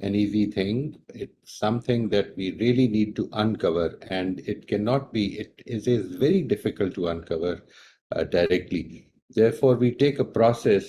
an easy thing. It's something that we really need to uncover, and it cannot be, it is very difficult to uncover directly. Therefore, we take a process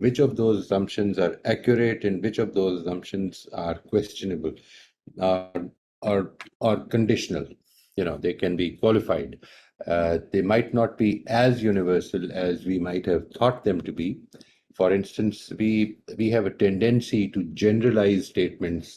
which of those assumptions are accurate and which of those assumptions are questionable, uh, or or conditional. You know, they can be qualified. They might not be as universal as we might have thought them to be. For instance, we have a tendency to generalize statements.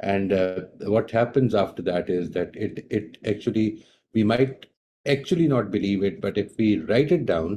And what happens after that is that it actually, we might actually not believe it, but if we write it down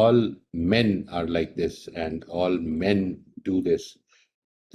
all men are like this and all men do this.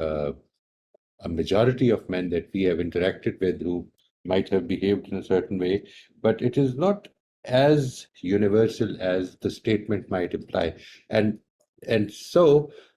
a majority of men that we have interacted with who might have behaved in a certain way, but it is not as universal as the statement might imply. And so,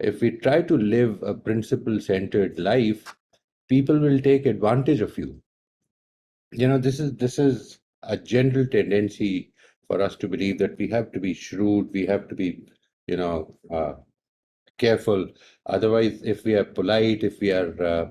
if we try to live a principle centered life, people will take advantage of you. You know, this is a general tendency for us to believe that we have to be shrewd, we have to be, you know, careful. Otherwise, if we are polite, if we are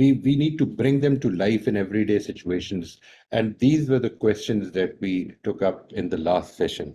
we need to bring them to life in everyday situations, and these were the questions that we took up in the last session.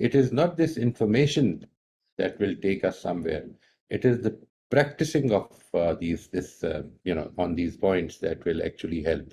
it is not this information that will take us somewhere. It is the practicing of on these points that will actually help.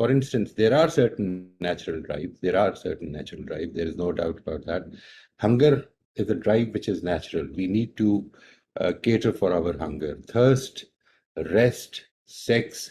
For instance, there are certain natural drives. There is no doubt about that. Hunger is a drive which is natural. We need to cater for our hunger, thirst, rest, sex.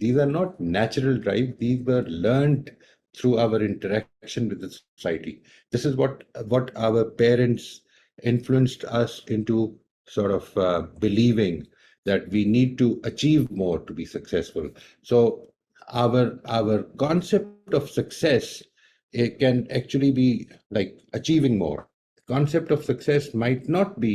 these are not natural drives, these were learned through our interaction with the society. This is what our parents influenced us into sort of believing that we need to achieve more to be successful. So our concept of success, it can actually be like achieving more. Concept of success might not be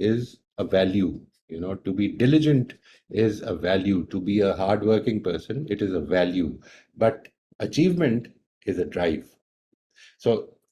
is a value. To be diligent is a value. To be a hardworking person, it is a value. But achievement is a drive. So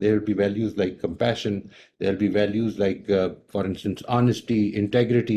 there will be values like compassion, there will be values like for instance honesty, integrity.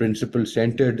principle centered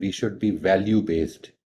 we should be value based।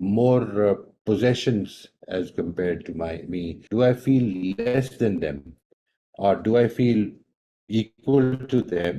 more possessions as compared to me? Do I feel less than them or do I feel equal to them?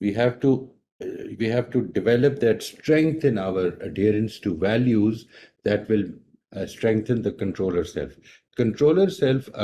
we have to develop that strength in our adherence to values that will strengthen the controller self. Controller self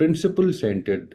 principle centered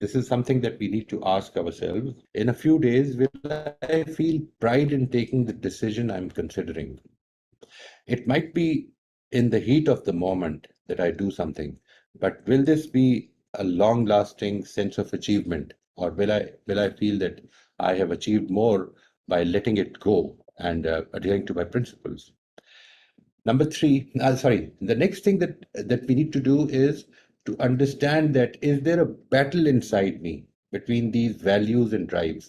this is something that we need to ask ourselves, in a few days will I feel pride in taking the decision I'm considering? It might be in the heat of the moment that I do something, but will this be a long lasting sense of achievement, or will I feel that I have achieved more by letting it go and adhering to my principles? Number 3, the next thing that we need to do is to understand that is there a battle inside me between these values and drives?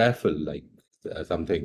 raffle like something,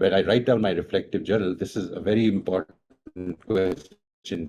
When I write down my reflective journal, this is a very important question.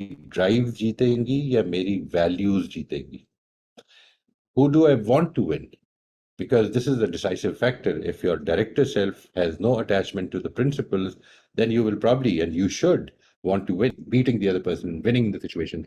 Drive جیتیں گی یا میری values جیتیں گی؟ Who do I want to win? Because this is the decisive factor. If your director self has no attachment to the principles, then you will probably, and you should, want to win, beating the other person, winning the situation.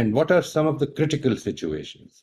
And what are some of the critical situations?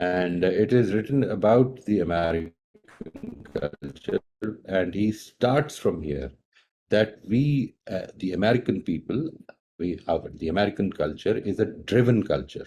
And it is written about the American culture, and he starts from here that we, the American people, the American culture is a driven culture.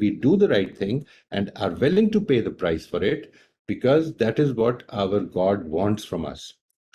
we do the right thing and are willing to pay the price for it, because that is what our God wants from us.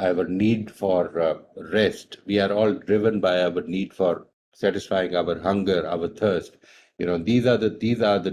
our need for rest. We are all driven by our need for satisfying our hunger, our thirst. These are the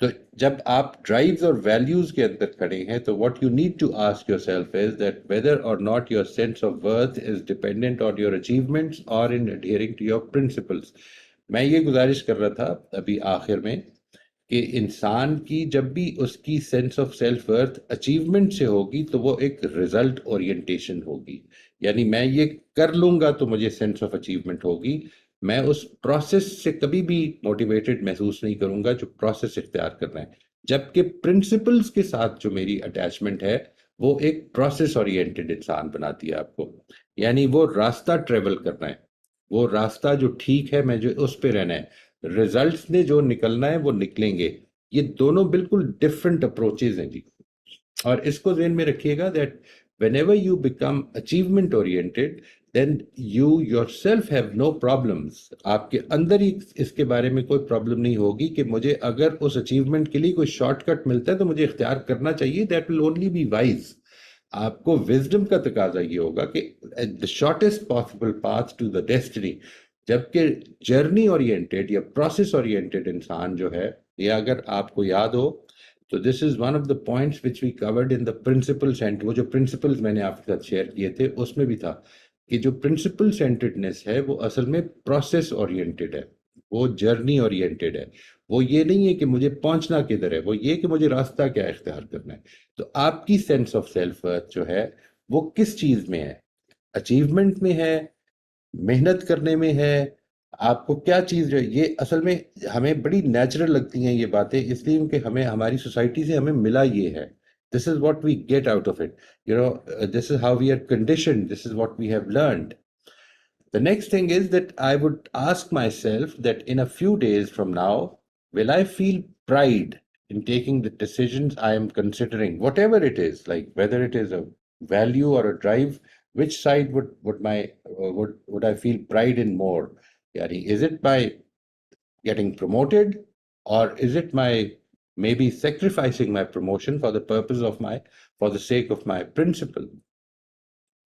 تو جب آپ drives اور values کے اندر کھڑے ہیں تو what you need to ask yourself is that whether or not your sense of worth is dependent on your achievements or in adhering to your principles. میں یہ گزارش کر رہا تھا ابھی آخر میں کہ انسان کی جب بھی اس کی sense of self worth achievement سے ہوگی تو وہ ایک رزلٹ اورینٹیشن ہوگی. یعنی میں یہ کر لوں گا تو مجھے سینس آف اچیومنٹ ہوگی. میں اس پروسیس سے کبھی بھی موٹیویٹڈ محسوس نہیں کروں گا جو پروسیس اختیار کرنا ہے. جبکہ پرنسپلز کے ساتھ جو میری اٹیچمنٹ ہے وہ ایک پروسیس اورینٹڈ انسان بناتی ہے آپ کو. یعنی وہ راستہ ٹریول کرنا ہے, وہ راستہ جو ٹھیک ہے میں جو اس پہ رہنا ہے, ریزلٹس نے جو نکلنا ہے وہ نکلیں گے. یہ دونوں بالکل ڈفرنٹ اپروچز ہیں جی. اور اس کو ذہن میں رکھیے گا that whenever you become achievement oriented then you yourself have no problems. آپ کے اندر ہی اس کے بارے میں کوئی پرابلم نہیں ہوگی کہ مجھے اگر اس اچیومنٹ کے لیے کوئی شارٹ کٹ ملتا ہے تو مجھے اختیار کرنا چاہیے. That will only be wise. آپ کو وزڈم کا تقاضا یہ ہوگا کہ the shortest possible path to the destiny. جبکہ جرنی اورینٹیڈ یا پروسیس اورینٹیڈ انسان جو ہے, یہ اگر آپ کو یاد ہو تو this is one of the points which we covered in the principle sent. وہ جو پرنسپلز میں نے آپ کے ساتھ شیئر کیے تھے اس میں بھی تھا کہ جو پرنسپل سینٹرڈنیس ہے وہ اصل میں پروسیس اورینٹیڈ ہے, وہ جرنی اورینٹیڈ ہے. وہ یہ نہیں ہے کہ مجھے پہنچنا کدھر ہے, وہ یہ کہ مجھے راستہ کیا اختیار کرنا ہے. تو آپ کی سینس آف سیلف ورتھ جو ہے وہ کس چیز میں ہے؟ اچیومنٹ میں ہے, محنت کرنے میں ہے, آپ کو کیا چیز جو ہے؟ یہ اصل میں ہمیں بڑی نیچرل لگتی ہیں یہ باتیں, اس لیے کہ ہمیں ہماری سوسائٹی سے ہمیں ملا یہ ہے. This is what we get out of it, you know, this is how we are conditioned, this is what we have learned. The next thing is that I would ask myself that in a few days from now, will I feel pride in taking the decisions I am considering, whatever it is, like whether it is a value or a drive, which side would I feel pride in more? Yani, is it by getting promoted, or is it my maybe sacrificing my promotion for the purpose of for the sake of my principle?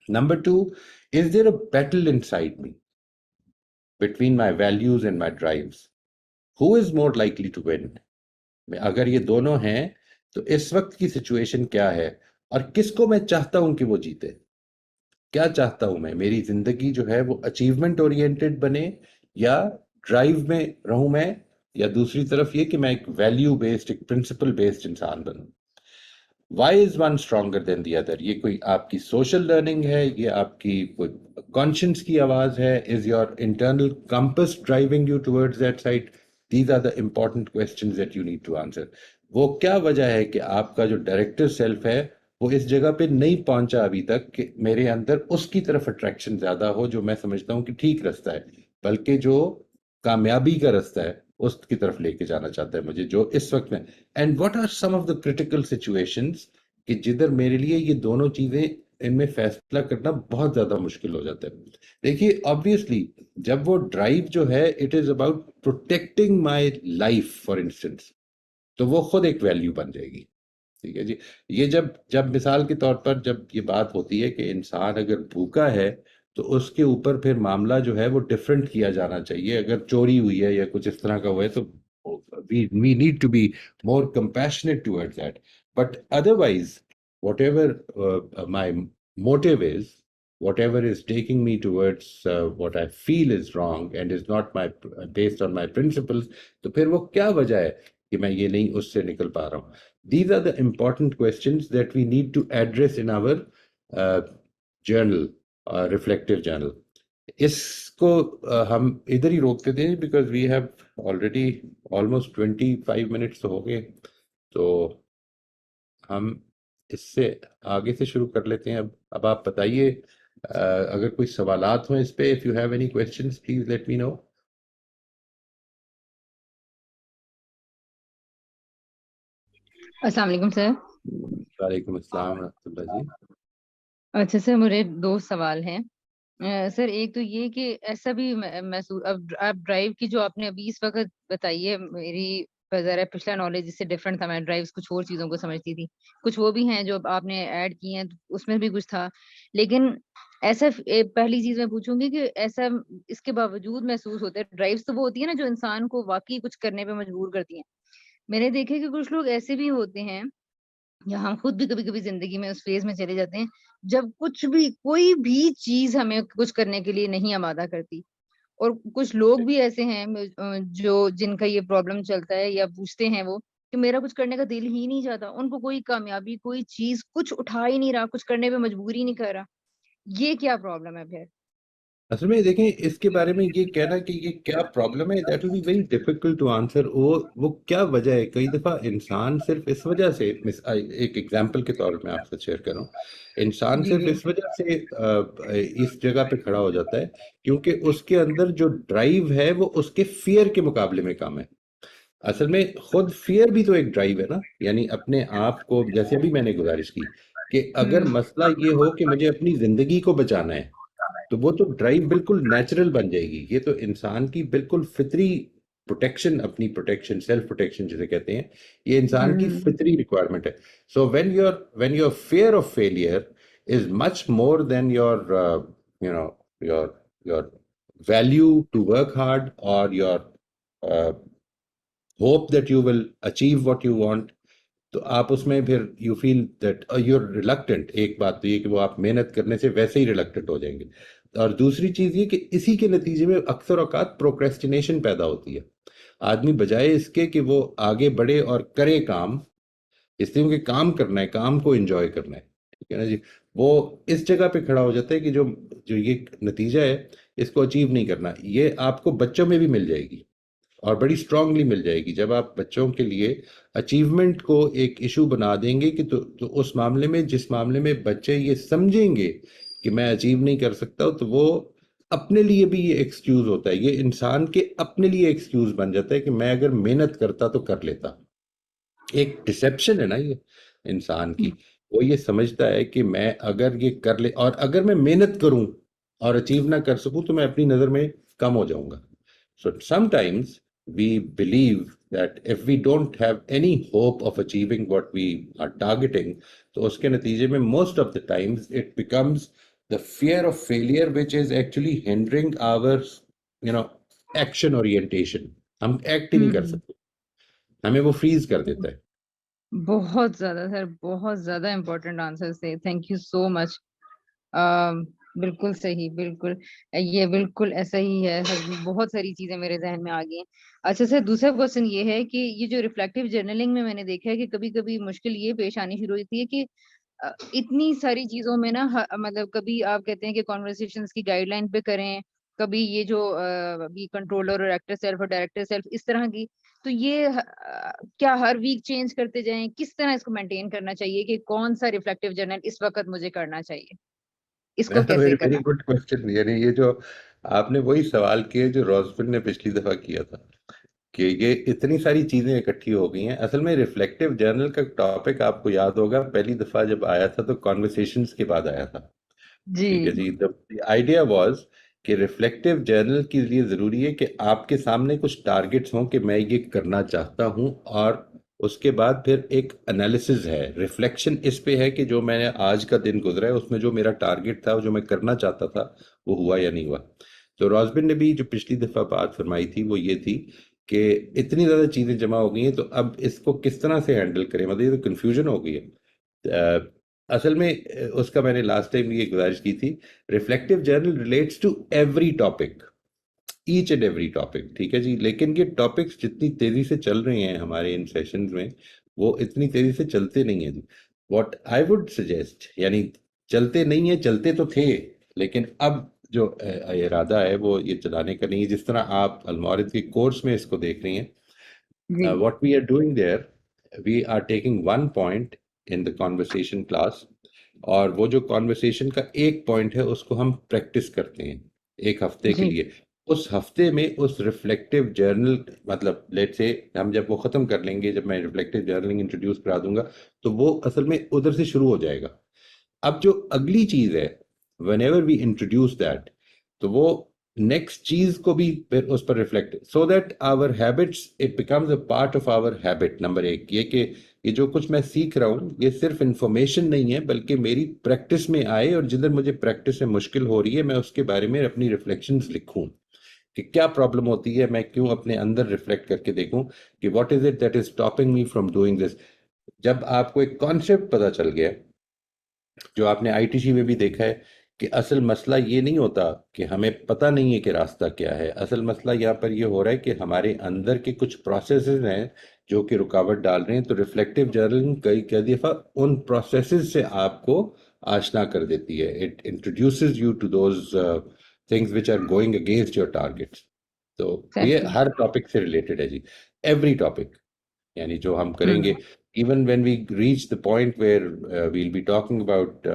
Number two, is there a battle inside me between my values and my drives? Who is more likely to win? اگر یہ دونوں ہیں تو اس وقت کی situation کیا ہے, اور کس کو میں چاہتا ہوں کہ وہ جیتے؟ کیا چاہتا ہوں میں, میری زندگی جو ہے وہ اچیومنٹ اورینٹیڈ بنے یا ڈرائیو میں رہوں میں, یا دوسری طرف یہ کہ میں ایک ویلیو بیسڈ, ایک پرنسپل بیسڈ انسان بنوں. Why is one stronger than the other? یہ کوئی آپ کی سوشل لرننگ ہے, یہ آپ کی کوئی کانشنس کی آواز ہے, is your internal compass driving you towards that side? These are the important questions that you need to answer. وہ کیا وجہ ہے کہ آپ کا جو ڈائریکٹر سیلف ہے وہ اس جگہ پہ نہیں پہنچا ابھی تک کہ میرے اندر اس کی طرف اٹریکشن زیادہ ہو جو میں سمجھتا ہوں کہ ٹھیک رستہ ہے, بلکہ جو کامیابی کا رستہ ہے اس کی طرف لے کے جانا چاہتا ہے مجھے جو اس وقت میں. And what are some of the critical situations کہ جدھر میرے لیے یہ دونوں چیزیں, ان میں فیصلہ کرنا بہت زیادہ مشکل ہو جاتا ہے. دیکھیے آبویسلی جب وہ ڈرائیو جو ہے it is about protecting my life for instance, تو وہ خود ایک ویلیو بن جائے گی. ٹھیک ہے جی. یہ جب مثال کے طور پر جب یہ بات ہوتی ہے کہ انسان اگر بھوکا ہے تو اس کے اوپر پھر معاملہ جو ہے وہ ڈفرینٹ کیا جانا چاہیے. اگر چوری ہوئی ہے یا کچھ اس طرح کا ہوا ہے تو we need to be more compassionate towards that. But otherwise, whatever my motive is, whatever is taking me towards what I feel is wrong and is not based on my principles, تو پھر وہ کیا وجہ ہے کہ میں یہ نہیں اس سے نکل پا رہا ہوں. These are the important questions that we need to address in our journal, reflective journal. اس کو ہم ادھر ہی روکتے تھے because we have already almost 25 minutes ہو گئے, تو ہم اس سے آگے سے شروع کر لیتے ہیں. اب آپ بتائیے اگر کوئی سوالات ہوں اس پہ. If you have any questions please let me know. السلام علیکم سر. وعلیکم السلام ورحمۃ اللہ جی. اچھا سر, مجھے 2 سوال ہیں. سر ایک تو یہ کہ ایسا بھی محسوس, اب ڈرائیو کی جو آپ نے ابھی اس وقت بتائی ہے, میری ذرا پچھلا نالج اس سے ڈفرینٹ تھا. میں ڈرائیوز کچھ اور چیزوں کو سمجھتی تھی, کچھ وہ بھی ہیں جو آپ نے ایڈ کی ہیں, اس میں بھی کچھ تھا. لیکن ایسا پہلی چیز میں پوچھوں گی کہ ایسا اس کے باوجود محسوس ہوتا ہے ڈرائیوز تو وہ ہوتی ہے نا جو انسان کو واقعی کچھ کرنے پہ مجبور کرتی ہیں, میں نے دیکھا کہ کچھ لوگ ایسے بھی ہوتے ہیں یا ہم خود بھی کبھی-کبھی زندگی میں اس فیز میں چلے جاتے ہیں، جب کچھ بھی کوئی بھی چیز ہمیں کچھ کرنے کے لیے نہیں آمادہ کرتی، اور کچھ لوگ بھی ایسے ہیں جو جن کا یہ پرابلم چلتا ہے یا پوچھتے ہیں وہ کہ میرا کچھ کرنے کا دل ہی نہیں چاہتا، ان کو کوئی کامیابی، کوئی چیز کچھ اٹھا ہی نہیں رہا، کچھ کرنے پہ مجبور ہی نہیں کر رہا، یہ کیا پرابلم ہے پھر؟ اصل میں دیکھیں اس کے بارے میں یہ کہنا کہ یہ کیا پرابلم ہے that will be very difficult to answer. وہ کیا وجہ ہے؟ کئی دفعہ انسان صرف اس وجہ سے ایک ایگزامپل کے طور پہ میں آپ سے شیئر کر رہا ہوں. انسان جی صرف جی اس وجہ سے اس جگہ پہ کھڑا ہو جاتا ہے کیونکہ اس کے اندر جو ڈرائیو ہے وہ اس کے فیئر کے مقابلے میں کم ہے. اصل میں خود فیئر بھی تو ایک ڈرائیو ہے نا. یعنی اپنے آپ کو، جیسے ابھی میں نے گزارش کی کہ اگر ہوں مسئلہ یہ ہو کہ مجھے اپنی زندگی کو بچانا ہے تو وہ تو ڈرائیو بالکل نیچرل بن جائے گی. یہ تو انسان کی بالکل فطری پروٹیکشن، اپنی پروٹیکشن، سیلف پروٹیکشن جسے کہتے ہیں، یہ انسان کی ہوں فطری ریکوائرمنٹ ہے. So when your fear of failure is much more than you know your your value to work hard اور your hope that you will achieve what you want, تو آپ اس میں پھر you feel that you are reluctant. ایک بات تو یہ کہ وہ آپ محنت کرنے سے ویسے ہی ریلکٹنٹ ہو جائیں گے. اور دوسری چیز یہ کہ اسی کے نتیجے میں اکثر اوقات پروکریسٹینیشن پیدا ہوتی ہے. آدمی بجائے اس کے کہ وہ آگے بڑھے اور کرے کام، اس لیے کہ کام کرنا ہے، کام کو انجوائے کرنا ہے، ٹھیک ہے نا جی، وہ اس جگہ پہ کھڑا ہو جاتا ہے کہ جو جو یہ نتیجہ ہے اس کو اچیو نہیں کرنا. یہ آپ کو بچوں میں بھی مل جائے گی اور بڑی اسٹرانگلی مل جائے گی. جب آپ بچوں کے لیے اچیومنٹ کو ایک ایشو بنا دیں گے کہ تو اس معاملے میں، جس معاملے میں بچے یہ سمجھیں گے کہ میں اچیو نہیں کر سکتا، تو وہ اپنے لیے بھی یہ ایکسکیوز ہوتا ہے. یہ انسان کے اپنے لیے ایکسکیوز بن جاتا ہے کہ میں اگر محنت کرتا تو کر لیتا. ایک ڈسیپشن ہے نا یہ انسان کی. وہ یہ سمجھتا ہے کہ میں اگر یہ کر لے، اور اگر میں محنت کروں اور اچیو نہ کر سکوں تو میں اپنی نظر میں کم ہو جاؤں گا. So sometimes we believe that if we don't have any hope of achieving what we are targeting, تو اس کے نتیجے میں most of the times it becomes the fear of failure which is actually hindering our action orientation. ہم act ہی نہیں کر ہوں سکتے، ہمیں وہ فریز کر دیتا ہے. بہت زیادہ سر، بہت زیادہ امپورٹنٹ آنسر تھے، تھینک یو سو مچ. بالکل صحیح، بالکل یہ بالکل ایسا ہی ہے. بہت ساری چیزیں میرے ذہن میں آ گئی ہیں. اچھا سر، دوسرا کوشچن یہ ہے کہ یہ جو ریفلیکٹیو جرنلنگ میں نے دیکھا ہے کہ کبھی کبھی مشکل یہ پیش آنی شروع ہوتی ہے کہ اتنی ساری چیزوں میں نا مطلب کبھی آپ کہتے ہیں کہ کانورسیشنز کی گائیڈ لائن پہ کریں، کبھی یہ جو ابھی کنٹرولر اور ایکٹر سیلف اور ڈائریکٹر سیلف اس طرح کی، تو یہ کیا ہر ویک چینج کرتے جائیں؟ کس طرح اس کو مینٹین کرنا چاہیے کہ کون سا ریفلیکٹیو جرنل اس وقت مجھے کرنا چاہیے، اس کو کیسے ویری کرنا؟ Good question. یعنی یہ جو آپ نے وہی سوال کیے جو روزبن نے پچھلی دفعہ کیا تھا کہ یہ اتنی ساری چیزیں اکٹھی ہو گئی ہیں. اصل میں ریفلیکٹیو جرنل کا ٹاپک آپ کو یاد ہوگا پہلی دفعہ جب آیا تھا تو کانورسیشنز کے بعد آیا تھا. جی ٹھیک ہے جی. آئیڈیا واز کہ ریفلیکٹیو جرنل کے لیے ضروری ہے کہ آپ کے سامنے کچھ ٹارگٹس ہوں کہ میں یہ کرنا چاہتا ہوں، اور اس کے بعد پھر ایک انالیسز ہے، ریفلیکشن اس پہ ہے کہ جو میں نے آج کا دن گزرا ہے اس میں جو میرا ٹارگٹ تھا، جو میں کرنا چاہتا تھا، وہ ہوا یا نہیں ہوا. تو رازبن نے بھی جو پچھلی دفعہ بات فرمائی تھی وہ یہ تھی کہ اتنی زیادہ چیزیں جمع ہو گئی ہیں تو اب اس کو کس طرح سے ہینڈل کریں. مطلب یہ تو کنفیوژن ہو گئی ہے. اصل میں اس کا میں نے لاسٹ ٹائم یہ گزارش کی تھی، reflective journal relates to every topic, each and every topic, ٹھیک ہے جی. لیکن یہ ٹاپکس جتنی تیزی سے چل رہے ہیں ہمارے ان سیشنز میں وہ اتنی تیزی سے چلتے نہیں ہیں. واٹ آئی وڈ سجیسٹ، یعنی چلتے نہیں ہیں، چلتے تو تھے لیکن اب جو ارادہ ہے وہ یہ چلانے کا نہیں ہے. جس طرح آپ المعارض کے کورس میں اس کو دیکھ رہی ہیں، جی what we are doing there, we are taking one point in the conversation class، اور وہ جو conversation کا ایک پوائنٹ ہے اس کو ہم پریکٹس کرتے ہیں ایک ہفتے کے جی لیے. اس ہفتے میں اس ریفلیکٹیو جرنل، مطلب لیٹ سے ہم جب وہ ختم کر لیں گے، جب میں ریفلیکٹیو جرنلنگ انٹروڈیوس کرا دوں گا تو وہ اصل میں ادھر سے شروع ہو جائے گا. اب جو اگلی چیز ہے whenever we introduce that، تو وہ نیکسٹ چیز کو بھی پھر اس پر reflect, so that our habits it becomes a part of our habit. Number ایک یہ کہ یہ جو کچھ میں سیکھ رہا ہوں یہ صرف انفارمیشن نہیں ہے بلکہ میری پریکٹس میں آئے، اور جدھر مجھے پریکٹس میں مشکل ہو رہی ہے میں اس کے بارے میں اپنی ریفلیکشنز لکھوں. کہ کیا پرابلم ہوتی ہے, میں کیوں اپنے اندر ریفلیکٹ کر کے دیکھوں کہ what is it that is stopping me from doing this. جب آپ کو ایک کانسیپٹ پتا چل گیا, جو آپ نے آئی ٹی سی میں بھی دیکھا ہے, کہ اصل مسئلہ یہ نہیں ہوتا کہ ہمیں پتہ نہیں ہے کہ راستہ کیا ہے, اصل مسئلہ یہاں پر یہ ہو رہا ہے کہ ہمارے اندر کے کچھ پروسیسز ہیں جو کہ رکاوٹ ڈال رہے ہیں. تو ریفلیکٹیو جرنلنگ کئی دفعہ ان پروسیسز سے آپ کو آشنا کر دیتی ہے. It introduces you to those things which are going against your targets. تو یہ Exactly. ہر ٹاپک سے ریلیٹڈ ہے جی, ایوری ٹاپک. یعنی جو ہم کریں گے, ہوں even when we reach the point where we'll be talking about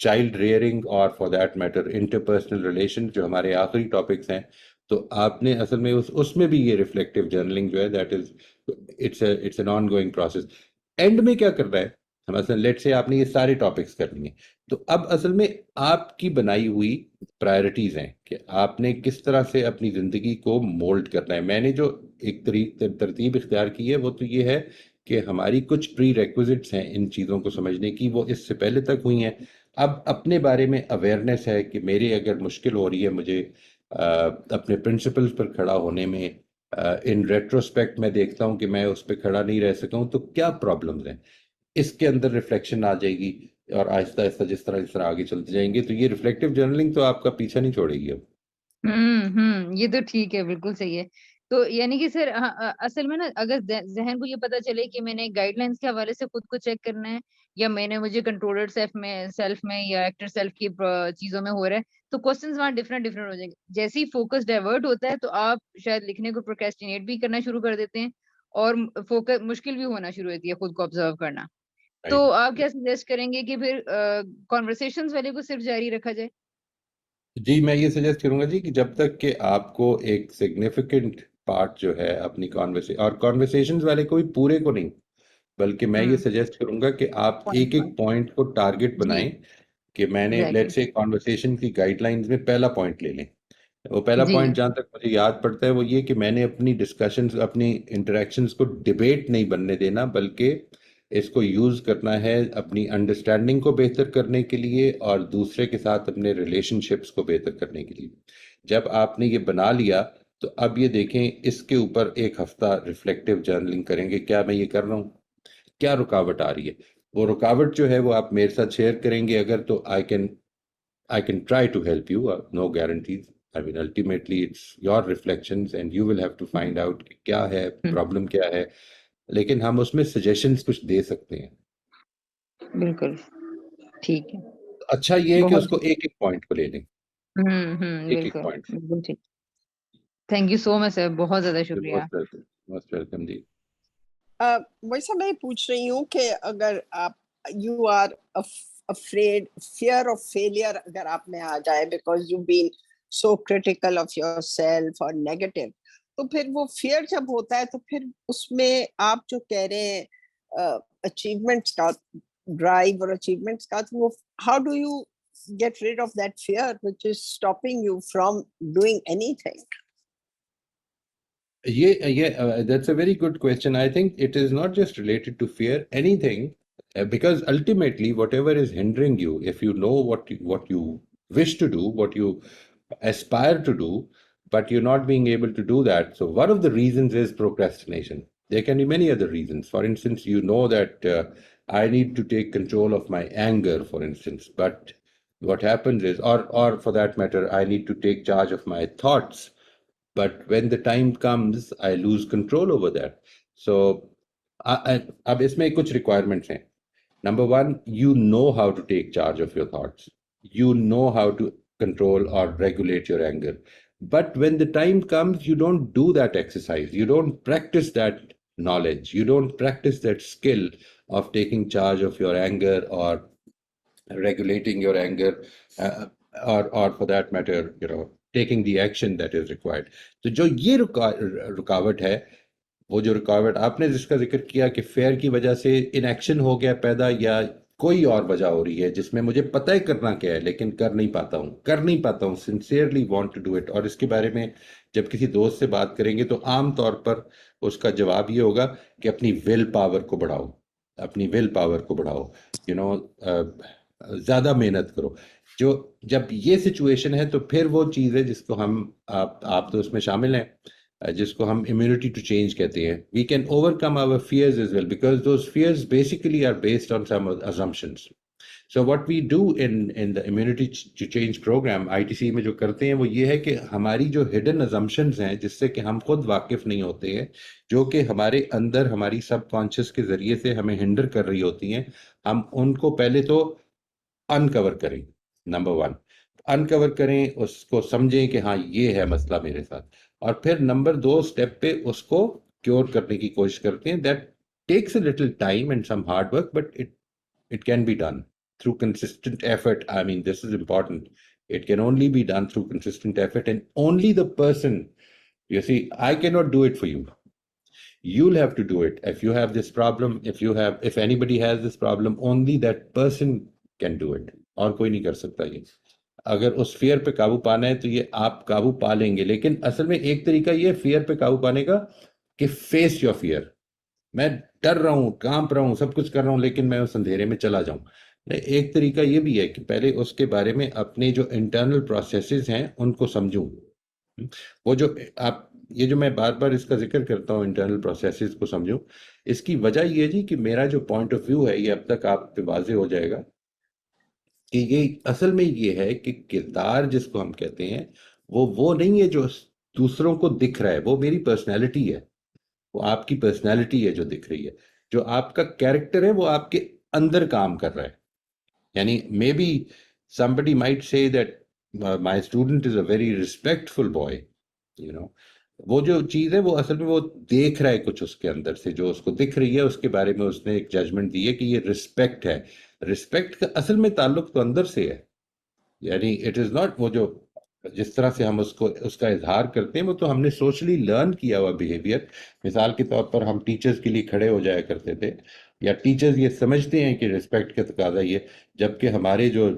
child rearing or for that matter interpersonal relations, جو ہمارے آخری ٹاپکس ہیں, تو آپ نے اصل میں اس میں بھی یہ ریفلیکٹیو جرنلنگ جو ہے that is it's an ongoing process. And میں کیا کرنا ہے, ہم اصل لیٹ سے آپ نے یہ سارے ٹاپکس کر لیے, تو اب اصل میں آپ کی بنائی ہوئی پرائرٹیز ہیں کہ آپ نے کس طرح سے اپنی زندگی کو مولڈ کرنا ہے. میں نے جو ایک ترتیب اختیار کی ہے وہ تو یہ ہے کہ ہماری کچھ پری ریکوزٹس ہیں ان چیزوں کو سمجھنے کی, وہ اس سے پہلے تک ہوئی ہیں. اب اپنے بارے میں اویئرنیس ہے کہ میرے اگر مشکل ہو رہی ہے مجھے اپنے پرنسپلز پر کھڑا ہونے میں, ان ریٹروسپیکٹ میں دیکھتا ہوں کہ میں اس پہ کھڑا نہیں رہ سکا ہوں, تو کیا پرابلمز ہیں, اس کے اندر ریفلیکشن آ جائے گی. اور آہستہ آہستہ جس طرح آگے چلتے جائیں گے, تو یہ ریفلیکٹیو جرنلنگ تو آپ کا پیچھا نہیں چھوڑے گی اب. یہ تو ٹھیک ہے, بالکل صحیح ہے. تو یعنی کہ سر اصل میں نا اگر ذہن کو یہ پتا چلے کہ میں نے گائیڈ لائنس کے حوالے سے خود کو چیک کرنا ہے, یا میں نے مجھے کنٹرولر سیلف میں یا ایکٹر سیلف کی چیزوں میں ہو رہا ہے, تو کوسچنز وہاں ڈفرینٹ ہو جائیں گے. جیسے ہی فوکس ڈائیورٹ ہوتا ہے تو آپ شاید لکھنے کو پروکریسٹینیٹ بھی کرنا شروع کر دیتے ہیں, اور فوکس مشکل بھی ہونا شروع ہوتی ہے خود کو آبزرو کرنا. تو آپ کیا سجیسٹ کریں گے کہ پھر کانورسیشنز والے کو صرف جاری رکھا جائے؟ جی میں یہ سجیسٹ کروں گا جی کہ جب تک کہ آپ کو ایک سگنیفیکنٹ پارٹ جو ہے اپنی اور کانورسیشنز والے کو بھی پورے کو نہیں, بلکہ میں یہ سجیسٹ کروں گا کہ آپ ایک ایک پوائنٹ کو ٹارگٹ جی بنائیں کہ میں نے ایگزیکٹلی. لیٹ سے کانورسیشن کی گائیڈ لائنز میں پہلا پوائنٹ لے لیں. وہ پہلا جی پوائنٹ جہاں تک مجھے یاد پڑتا ہے وہ یہ کہ میں نے اپنی ڈسکشنز, اپنی انٹریکشنز کو ڈبیٹ نہیں بننے دینا, بلکہ اس کو یوز کرنا ہے اپنی انڈرسٹینڈنگ کو بہتر کرنے کے لیے اور دوسرے کے ساتھ اپنے ریلیشن شپس کو بہتر کرنے کے لیے. جب آپ نے یہ بنا لیا تو اب یہ دیکھیں اس کے اوپر ایک ہفتہ ریفلیکٹیو جرنلنگ کریں گے, کیا میں یہ کر رہا ہوں, کیا رکاوٹ آ رہی ہے. وہ رکاوٹ جو ہے وہ آپ میرے ساتھ شیئر کریں گے اگر, تو I can try to help you, no guarantees. I mean, ultimately it's your reflections and you will have to find out کہ کیا ہے, پرابلم کیا ہے, لیکن ہم اس میں سجیشنز کچھ دے سکتے ہیں. بالکل ٹھیک ہے, اچھا یہ ہے کہ اس بہت کو ایک ایک پوائنٹ کو لے لیں, ایک ایک بالکل پوائنٹ. بالکل ٹھیک. تھینک یو سو مچ سر, بہت زیادہ شکریہ. موسٹ ویلکم جی. ویسا میں پوچھ رہی ہوں کہ اگر آپ you are afraid, fear of failure اگر آپ میں آ جائے because you been so critical of yourself اور نیگیٹو, تو پھر وہ فیئر جب ہوتا ہے تو پھر اس میں آپ جو کہہ رہے ہیں اچیومنٹس کا ڈرائیو اور اچیومنٹس کا, تو وہ how do you get rid of that fear which is stopping you from doing anything? That's a very good question. I think it is not just related to fear, anything, because ultimately whatever is hindering you, if you know what you wish to do, what you aspire to do, but you're not being able to do that. So one of the reasons is procrastination. There can be many other reasons. For instance, you know that I need to take control of my anger, for instance, but what happens is, or for that matter, I need to take charge of my thoughts. But when the time comes, I lose control over that. So, اب اس میں کچھ requirements ہیں. Number one, you know how to take charge of your thoughts. You know how to control or regulate your anger. But when the time comes, you don't do that exercise. You don't practice that knowledge. You don't practice that skill of taking charge of your anger or regulating your anger, or for that matter, taking the action that is required. تو جو یہ رکاوٹ ہے, وہ جو رکاوٹ آپ نے جس کا ذکر کیا کہ فیئر کی وجہ سے انیکشن ہو گیا پیدا, یا کوئی اور وجہ ہو رہی ہے جس میں مجھے پتہ ہے کرنا کیا ہے لیکن کر نہیں پاتا ہوں sincerely want to do it. اور اس کے بارے میں جب کسی دوست سے بات کریں گے تو عام طور پر اس کا جواب یہ ہوگا کہ اپنی ول پاور کو بڑھاؤ, زیادہ محنت کرو. جو جب یہ سچویشن ہے تو پھر وہ چیز ہے جس کو ہم آپ تو اس میں شامل ہیں جس کو ہم امیونٹی ٹو چینج کہتے ہیں. We can overcome our fears as well because those fears basically are based on some assumptions. So what we do in the immunity to change program ITC میں جو کرتے ہیں وہ یہ ہے کہ ہماری جو hidden assumptions ہیں جس سے کہ ہم خود واقف نہیں ہوتے ہیں, جو کہ ہمارے اندر ہماری سب کانشیس کے ذریعے سے ہمیں ہنڈر کر رہی ہوتی ہیں, ہم ان کو پہلے تو انکور کریں. نمبر 1 انکور کریں, اس کو سمجھیں کہ ہاں یہ ہے مسئلہ میرے ساتھ, اور پھر نمبر 2 اسٹیپ پہ اس کو کیور کرنے کی کوشش کرتے ہیں. That takes a little time and some hard work, but it can be done through consistent effort. I mean, this is important. It can only be done through consistent effort, and only the person, you see, I cannot do it for you. You'll have to do it. If you have this problem, if anybody has this problem, only that person can do it. اور کوئی نہیں کر سکتا یہ. اگر اس fair پہ قابو پانا ہے تو یہ آپ قابو پا لیں گے, لیکن اصل میں ایک طریقہ یہ فیئر پہ قابو پانے کا کہ فیس یور فیئر. میں ڈر رہا ہوں, کانپ رہا ہوں, سب کچھ کر رہا ہوں, لیکن میں اس اندھیرے میں چلا جاؤں. ایک طریقہ یہ بھی ہے کہ پہلے اس کے بارے میں اپنے جو انٹرنل پروسیسز ہیں ان کو سمجھوں. وہ جو یہ جو میں بار بار اس کا ذکر کرتا ہوں انٹرنل پروسیسز کو سمجھوں, اس کی وجہ یہ جی کہ میرا جو پوائنٹ آف ویو ہے یہ اب تک آپ پہ واضح ہو جائے گا کہ یہ اصل میں یہ ہے کہ کردار جس کو ہم کہتے ہیں وہ نہیں ہے جو دوسروں کو دکھ رہا ہے, وہ میری پرسنالٹی ہے, وہ آپ کی پرسنالٹی ہے جو دکھ رہی ہے. جو آپ کا کیریکٹر ہے وہ آپ کے اندر کام کر رہا ہے. یعنی maybe somebody might say that my student is a very respectful boy, you know. وہ جو چیز ہے وہ اصل میں وہ دیکھ رہا ہے کچھ اس کے اندر سے, جو اس کو دکھ رہی ہے اس کے بارے میں اس نے ایک ججمنٹ دی ہے کہ یہ رسپیکٹ ہے. رسپیکٹ کا اصل میں تعلق تو اندر سے ہے. یعنی اٹ از ناٹ وہ جو جس طرح سے ہم اس کا اظہار کرتے ہیں وہ تو ہم نے سوشلی لرن کیا ہوا بیہیویئر. مثال کے طور پر ہم ٹیچرز کے لیے کھڑے ہو جایا کرتے تھے, یا ٹیچرز یہ سمجھتے ہیں کہ رسپیکٹ کا تقاضا یہ, جبکہ ہمارے جو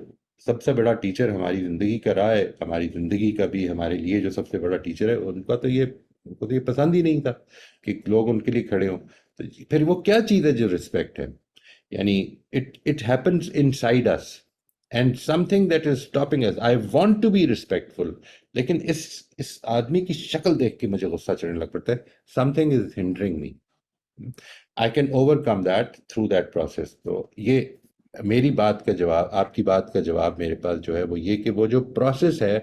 سب سے بڑا ٹیچر ہماری زندگی کا رہا ہے, ہماری زندگی کا بھی ہمارے لیے جو سب سے بڑا ٹیچر ہے, ان کو تو یہ پسند ہی نہیں تھا کہ لوگ ان کے لیے کھڑے ہوں. تو پھر وہ کیا چیز ہے جو رسپیکٹ ہے؟ یعنی it happens inside us and something that is stopping us. I want to be respectful, لیکن اس آدمی کی شکل دیکھ کے مجھے غصہ چڑھنے لگ پڑتا ہے. Some thing is hindering me. I can over come that through that process. تو یہ میری بات کا جواب, آپ کی بات کا جواب میرے پاس جو ہے وہ یہ کہ وہ جو پروسیس ہے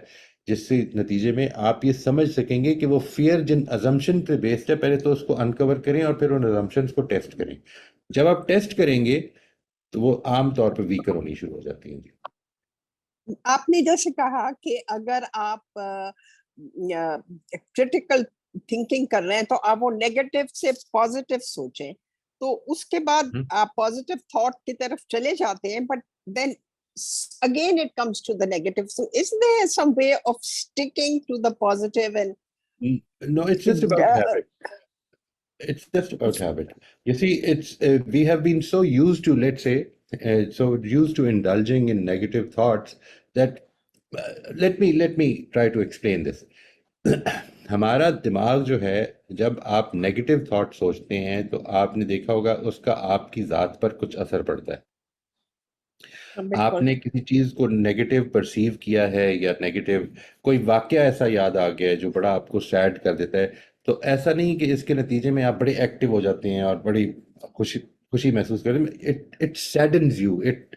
جس سے نتیجے میں آپ یہ سمجھ سکیں گے کہ وہ فیئر جن ازمپشن پہ بیسڈ ہے, پہلے تو اس کو انکور کریں اور پھر ان ازمپشنس کو ٹیسٹ کریں. جب آپ ٹیسٹ کریں گے تو وہ عام طور پہ ویکر ہونی شروع ہو جاتی ہیں. آپ نے جیسے کہا کہ اگر آپ کرٹیکل تھنکنگ کر رہے ہیں تو آپ وہ نیگیٹو سے پازیٹیو سوچیں, تو اس کے بعد آپ پازیٹیو تھاٹ کی طرف چلے جاتے ہیں, but then again it comes to the negative. So is there some way of sticking to the positive? And no, it's just about habit. It's just about habit. You see, we have been so used to, let's say, so used to indulging in negative thoughts that let me try to explain this. ہمارا دماغ جو ہے, جب آپ negative thought سوچتے ہیں تو آپ نے دیکھا ہوگا اس کا آپ کی ذات پر کچھ اثر پڑتا ہے. آپ نے کسی چیز کو نیگیٹو پرسیو کیا ہے, یا نیگیٹو کوئی واقعہ ایسا یاد آ گیا ہے جو بڑا آپ کو سیڈ کر دیتا ہے, تو ایسا نہیں کہ اس کے نتیجے میں آپ بڑے ایکٹیو ہو جاتے ہیں اور بڑی خوشی محسوس کرتے ہیں. It saddens you, it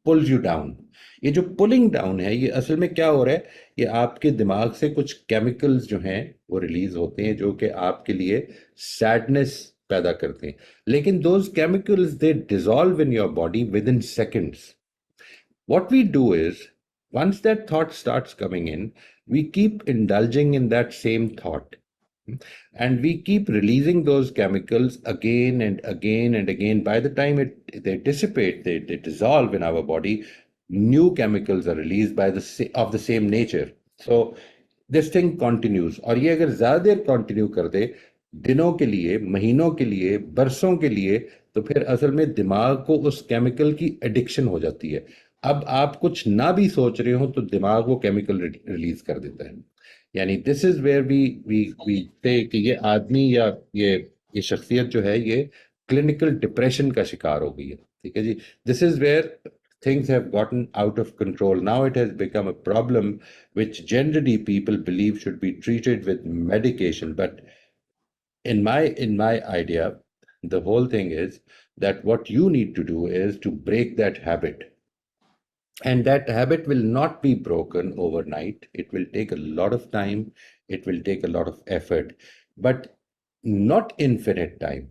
pulls you down. یہ جو پلنگ ڈاؤن ہے یہ اصل میں کیا ہو رہا ہے, یہ آپ کے دماغ سے کچھ کیمیکلز جو ہیں وہ ریلیز ہوتے ہیں جو کہ آپ کے لیے سیڈنس پیدا کرتے ہیں. لیکن those chemicals they dissolve in your body within seconds. What we do is, once that thought starts coming in, we keep indulging in that same thought. And we keep releasing those chemicals again and again and again. By the time they dissipate, they dissolve in our body, new chemicals are released of the same nature. So this thing continues. اور یہ اگر زیادہ دیر continue کر دے, دنوں کے لیے, مہینوں کے لیے, برسوں کے لیے, تو پھر اصل میں دماغ کو اس کیمیکل کی ایڈکشن ہو جاتی ہے. اب آپ کچھ نہ بھی سوچ رہے ہوں تو دماغ وہ کیمیکل ریلیز کر دیتا ہے. یعنی دس از ویئر وی سے کہ یہ آدمی یا یہ شخصیت جو ہے یہ کلینکل ڈپریشن کا شکار ہو گئی ہے. ٹھیک ہے جی. This is where things have gotten out of control. Now it has become a problem which generally people believe should be treated with medication. But in my idea, the whole thing is that what you need to do is to break that habit. And that habit will not be broken overnight. It will take a lot of time. It will take a lot of effort, but not infinite time.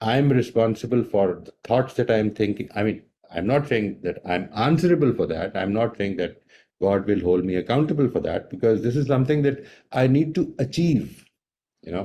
I am responsible for the thoughts that I am thinking. I mean, I'm not saying that I'm answerable for that. I'm not saying that God will hold me accountable for that, because this is something that I need to achieve. You know,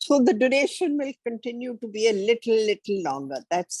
So the duration will continue to be a little longer. That's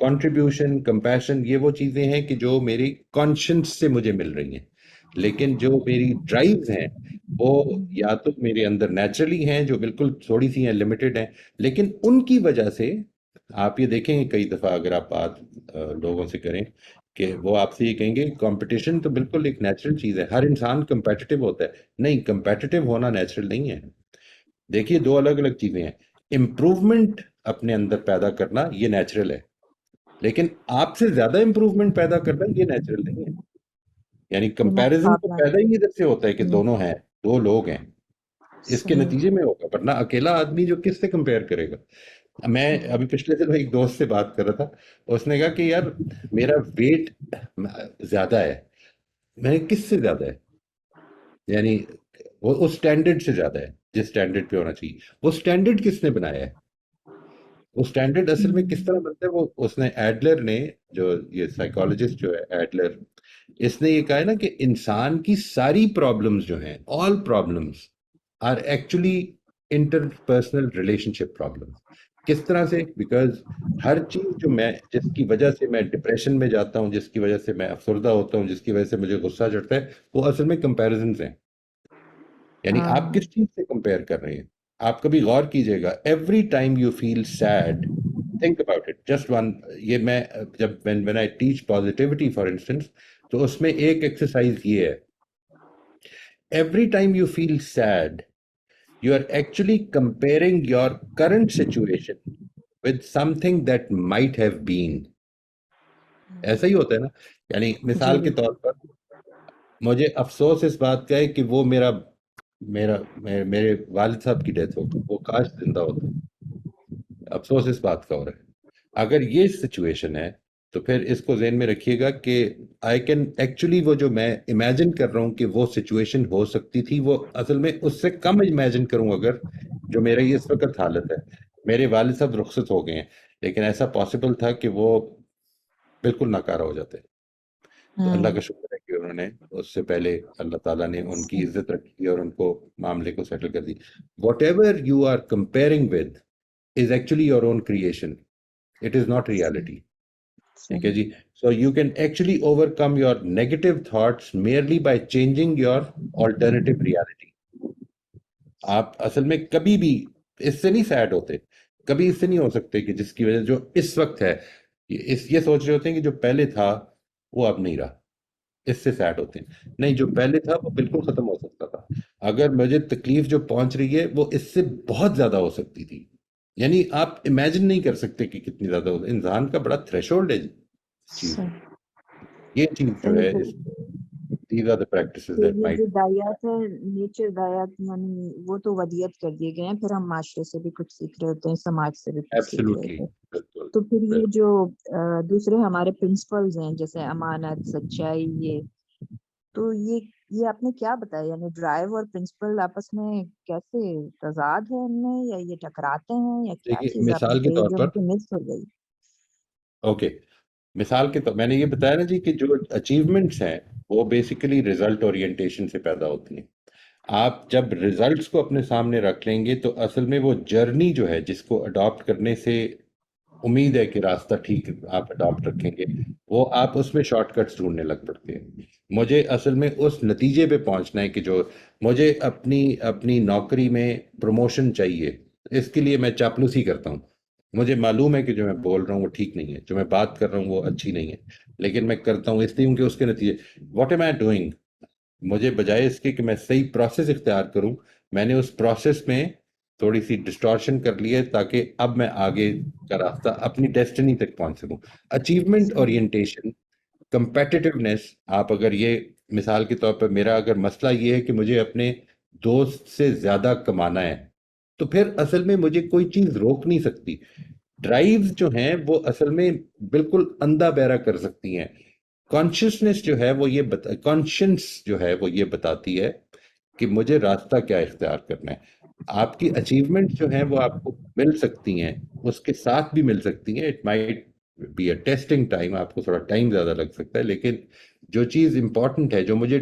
contribution, compassion, یہ وہ چیزیں ہیں کہ جو میری conscience سے مجھے مل رہی ہیں. لیکن جو میری ڈرائیوز ہیں وہ یا تو میرے اندر نیچرلی ہیں، جو بالکل تھوڑی سی ہیں، لمیٹڈ ہیں، لیکن ان کی وجہ سے آپ یہ دیکھیں گے کئی دفعہ اگر آپ بات لوگوں سے کریں کہ وہ آپ سے یہ کہیں گے کمپٹیشن تو بالکل ایک نیچرل چیز ہے، ہر انسان کمپیٹیٹو ہوتا ہے. نہیں، کمپیٹیٹو ہونا نیچرل نہیں ہے. دیکھیے دو الگ الگ چیزیں ہیں. امپروومنٹ اپنے اندر پیدا کرنا یہ نیچرل ہے، لیکن آپ سے زیادہ امپروومنٹ پیدا کرنا یہ نیچرل نہیں ہے. یعنی کمپیریزن تو پیدا ہی ادھر سے ہوتا ہے کہ دونوں ہیں، دو لوگ ہیں، اس کے نتیجے میں ہوگا، ورنہ اکیلا آدمی جو کس سے کمپیئر کرے گا. میں ابھی پچھلے دن ایک دوست سے بات کر رہا تھا، اس نے کہا کہ یار میرا ویٹ زیادہ ہے. میں نے کس سے زیادہ ہے؟ یعنی وہ اس سٹینڈرڈ سے زیادہ ہے جس سٹینڈرڈ پہ ہونا چاہیے. وہ سٹینڈرڈ کس نے بنایا ہے؟ وہ سٹینڈرڈ اصل میں کس طرح بنتا ہے؟ وہ اس نے ایڈلر نے، جو یہ سائیکالوجسٹ جو ہے ایڈلر، اس نے یہ کہا ہے نا کہ انسان کی ساری پرابلمز جو ہیں، all problems are actually interpersonal relationship problem. کس طرح سے؟ بیکاز ہر چیز جو میں، جس کی وجہ سے میں ڈپریشن میں جاتا ہوں، جس کی وجہ سے میں افسردہ ہوتا ہوں، جس کی وجہ سے مجھے غصہ چڑھتا ہے، وہ اصل میں کمپیریزنز ہیں. یعنی آپ کس چیز سے کمپیئر کر رہے ہیں؟ آپ کبھی غور کیجئے گا، every time you feel sad, think about it, just one. یہ میں جب when I teach positivity for instance، تو اس میں ایک ایکسرسائز یہ ہے، every time you feel sad you are actually comparing your current situation with something that might have been. ایسا ہی ہوتا ہے نا. یعنی مثال کے طور پر مجھے افسوس اس بات کا ہے کہ وہ میرے والد صاحب کی ڈیتھ ہو گئی، وہ کاش زندہ ہوتے. افسوس اس بات کا ہو رہا ہے. اگر یہ سچویشن ہے تو پھر اس کو ذہن میں رکھیے گا کہ آئی کین ایکچولی، وہ جو میں امیجن کر رہا ہوں کہ وہ سچویشن ہو سکتی تھی، وہ اصل میں اس سے کم امیجن کروں اگر جو میرا یہ اس وقت حالت ہے. میرے والد صاحب رخصت ہو گئے ہیں، لیکن ایسا پاسبل تھا کہ وہ بالکل ناکارہ ہو جاتے. تو اللہ کا شکر ہے کہ انہوں نے اس سے پہلے اللہ تعالیٰ نے ان کی عزت رکھی اور ان کو معاملے کو سیٹل کر دی. Whatever you are comparing with is actually your own creation. It is not reality. ٹھیک ہے جی. So you can actually overcome your negative thoughts merely by changing your alternative reality. آپ اصل میں کبھی بھی اس سے نہیں سیڈ ہوتے، کبھی اس سے نہیں ہو سکتے کہ جس کی وجہ جو اس وقت ہے، یہ سوچ رہے ہوتے ہیں کہ جو پہلے تھا وہ اب نہیں رہا، اس سے سیڈ ہوتے ہیں. نہیں، جو پہلے تھا وہ بالکل ختم ہو سکتا تھا. اگر مجھے تکلیف جو پہنچ رہی ہے وہ اس سے بہت زیادہ ہو سکتی تھی. یعنی آپ امیجن نہیں کر سکتے کہ کتنی زیادہ ہوتا ہے. انسان کا بڑا تھریش ہولڈ ہے چیز. یہ چیز جو ہے these are the practices that یہ might. جو دایات ہے، نیچر دایات، یعنی وہ تو ودیت کر دیے گئے ہیں، پھر ہم معاشرے سے بھی کچھ سیکھ رہے ہوتے ہیں، سماج سے بھی کچھ سیکھ رہے Absolutely. ہوتے ہیں. تو پھر یہ جو دوسرے ہمارے پرنسپلز ہیں جیسے امانت، سچائی، تو یہ آپ نے کیا بتایا، یعنی ڈرائیو اور پرنسپل آپس میں کیسے تضاد ہے ان میں، یا یہ ٹکراتے ہیں، یا کیا دیکھیے چیز آپ مثال کے نے طور جو پر، مجھے مس ہو گئی؟ اوکے، مثال کے طور میں نے یہ بتایا نا جی کہ جو اچیومنٹس ہیں وہ بیسیکلی ریزلٹ اورینٹیشن سے پیدا ہوتی ہیں. آپ جب ریزلٹس کو اپنے سامنے رکھ لیں گے تو اصل میں وہ جرنی جو ہے جس کو اڈاپٹ کرنے سے امید ہے کہ راستہ ٹھیک آپ اڈاپٹ رکھیں گے، وہ آپ اس میں شارٹ کٹس ڈھونڈنے لگ پڑتے ہیں. مجھے اصل میں اس نتیجے پہ پہنچنا ہے کہ جو مجھے اپنی نوکری میں پروموشن چاہیے، اس کے لیے میں چاپلوسی کرتا ہوں. مجھے معلوم ہے کہ جو میں بول رہا ہوں وہ ٹھیک نہیں ہے، جو میں بات کر رہا ہوں وہ اچھی نہیں ہے، لیکن میں کرتا ہوں اس لیے کہ اس کے نتیجے واٹ ایم آئی ڈوئنگ. مجھے بجائے اس کے کہ میں صحیح پروسیس اختیار کروں، میں نے اس پروسیس میں تھوڑی سی ڈسٹارشن کر لی ہے تاکہ اب میں آگے کا راستہ اپنی ڈیسٹنی تک پہنچ سکوں. Achievement orientation, competitiveness. آپ اگر یہ مثال کے طور پر میرا اگر مسئلہ یہ ہے کہ مجھے اپنے دوست سے زیادہ کمانا ہے، تو پھر اصل میں مجھے کوئی چیز روک نہیں سکتی. ڈرائیوز جو ہیں وہ اصل میں بالکل اندھا بہرا کر سکتی ہیں. کانشیسنس جو ہے وہ کانشنس جو ہے وہ یہ بتاتی ہے کہ مجھے راستہ کیا اختیار کرنا ہے. آپ کی اچیومنٹ جو ہیں وہ آپ کو مل سکتی ہیں، اس کے ساتھ بھی مل سکتی ہیں. It might be a testing time, آپ کو تھوڑا ٹائم زیادہ لگ سکتا ہے، لیکن جو چیز امپورٹنٹ ہے، جو مجھے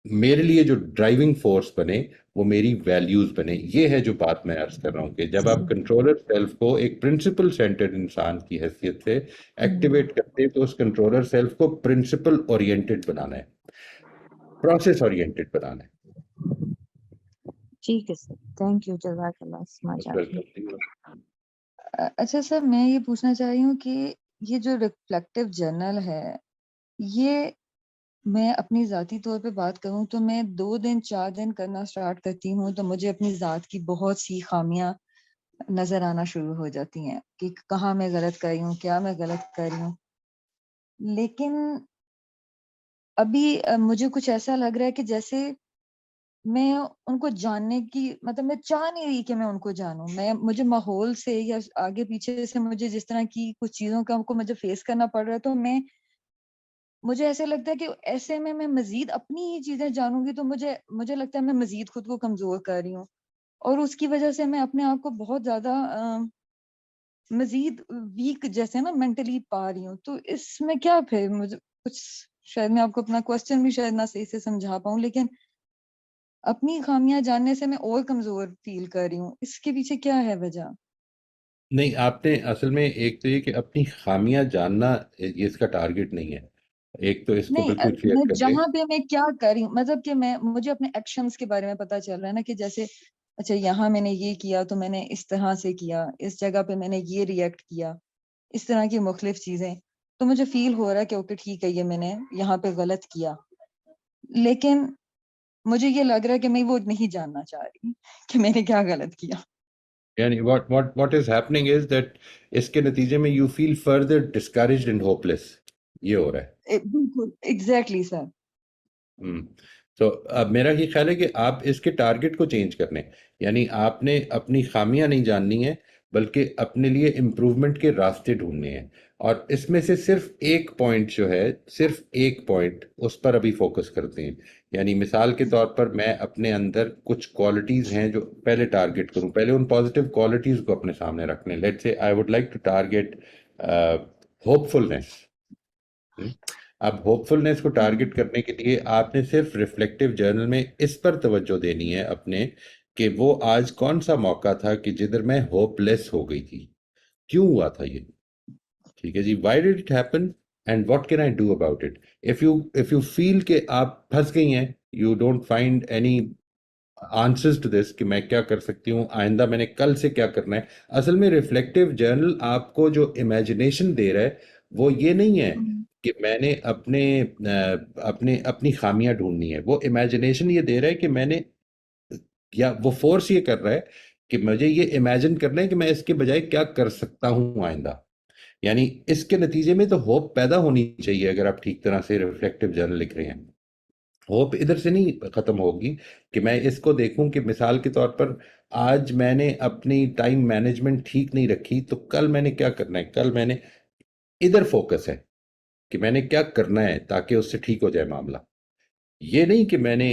میرے لیے جو ڈرائیونگ فورس بنے وہ میری ویلیوز بنے. یہ ہے جو بات میں عرض کر رہا ہوں کہ جب آپ کنٹرولر سیلف کو ایک پرنسپل سینٹرڈ انسان کی حیثیت سے ایکٹیویٹ کرتے ہیں تو اس کنٹرولر سیلف کو پرنسپل اورینٹڈ بنانا ہے, پروسیس اورینٹڈ بنانا ہے. ٹھیک ہے سر, تھینک یو, جزاک اللہ سمجھ آ گئی. اچھا سر, میں یہ پوچھنا چاہ رہی ہوں کہ یہ جو ریفلیکٹیو جرنل ہے, یہ میں اپنی ذاتی طور پہ بات کروں تو میں 2 دن 4 دن کرنا سٹارٹ کرتی ہوں تو مجھے اپنی ذات کی بہت سی خامیاں نظر آنا شروع ہو جاتی ہیں کہ کہاں میں غلط کر رہی ہوں, کیا میں غلط کر رہی ہوں. لیکن ابھی مجھے کچھ ایسا لگ رہا ہے کہ جیسے میں ان کو جاننے کی مطلب میں چاہ نہیں رہی کہ میں ان کو جانوں. مجھے ماحول سے یا آگے پیچھے سے مجھے جس طرح کی کچھ چیزوں کا کو مجھے فیس کرنا پڑ رہا ہے تو مجھے ایسے لگتا ہے کہ ایسے میں مزید اپنی ہی چیزیں جانوں گی تو مجھے لگتا ہے میں مزید خود کو کمزور کر رہی ہوں, اور اس کی وجہ سے میں اپنے آپ کو بہت زیادہ مزید ویک جیسے نا مینٹلی پا رہی ہوں. تو اس میں کیا پھر مجھے کچھ, شاید میں آپ کو اپنا کوشچن بھی شاید نہ صحیح سے سمجھا پاؤں, لیکن اپنی خامیاں جاننے سے میں اور کمزور فیل کر رہی ہوں. اس کے پیچھے کیا ہے وجہ؟ نہیں, آپ نے اصل میں ایک تو یہ کہ اپنی خامیاں جاننا یہ اس کا ٹارگٹ نہیں ہے. ایک تو اس کو نہیں, بالکل کلیئر میں کر دیں. جہاں پہ میں کیا کر رہی ہوں مطلب کہ مجھے اپنے ایکشنز کے بارے میں پتا چل رہا ہے نا کہ جیسے اچھا یہاں میں نے یہ کیا تو میں نے اس طرح سے کیا, اس جگہ پہ میں نے یہ ریئیکٹ کیا, اس طرح کی مختلف چیزیں, تو مجھے فیل ہو رہا ہے کہ اوکے ٹھیک ہے یہ میں نے یہاں پہ غلط کیا. لیکن مجھے یہ لگ رہا ہے کہ میں وہ نہیں جاننا چاہ رہی کہ میں نے کیا غلط کیا. یعنی what is happening is that اس کے نتیجے میں you feel further discouraged and hopeless. یہ ہو رہا ہے. بالکل ایگزیکٹلی سر. تو اب میرا یہ خیال ہے کہ آپ اس کے ٹارگٹ کو چینج کرنے, یعنی آپ نے اپنی خامیاں نہیں جاننی ہیں بلکہ اپنے لیے امپروومنٹ کے راستے ڈھونڈنے ہیں, اور اس میں سے صرف ایک پوائنٹ جو ہے, صرف ایک پوائنٹ اس پر ابھی فوکس کرتے ہیں. یعنی مثال کے طور پر میں اپنے اندر کچھ کوالٹیز ہیں جو پہلے ٹارگٹ کروں, پہلے ان پازیٹیو کوالٹیز کو اپنے سامنے رکھنے. Let's say I would like to target hopefulness. اب ہوپ فلنس کو ٹارگٹ کرنے کے لیے آپ نے صرف ریفلیکٹیو جرنل میں اس پر توجہ دینی ہے اپنے کہ وہ آج کون سا موقع تھا کہ جدھر میں ہوپ لیس ہو گئی تھی, کیوں ہوا تھا یہ. ٹھیک ہے جی, why did it happen and what can I do about it. If you feel کہ آپ پھنس گئی ہیں, you don't find any answers to this کہ میں کیا کر سکتی ہوں, آئندہ میں نے کل سے کیا کرنا ہے. اصل میں ریفلیکٹیو جرنل آپ کو جو امیجنیشن دے رہا ہے وہ یہ نہیں ہے کہ میں نے اپنی خامیاں ڈھونڈنی ہے. وہ امیجنیشن یہ دے رہا ہے کہ میں نے, یا وہ فورس یہ کر رہا ہے کہ مجھے یہ امیجن کرنا ہے کہ میں اس کے بجائے کیا کر سکتا ہوں آئندہ. یعنی اس کے نتیجے میں تو ہوپ پیدا ہونی چاہیے. اگر آپ ٹھیک طرح سے ریفلیکٹیو جرنل لکھ رہے ہیں, ہوپ ادھر سے نہیں ختم ہوگی کہ میں اس کو دیکھوں کہ مثال کے طور پر آج میں نے اپنی ٹائم مینجمنٹ ٹھیک نہیں رکھی تو کل میں نے کیا کرنا ہے. کل میں نے ادھر فوکس ہے کہ میں نے کیا کرنا ہے تاکہ اس سے ٹھیک ہو جائے معاملہ. یہ نہیں کہ میں نے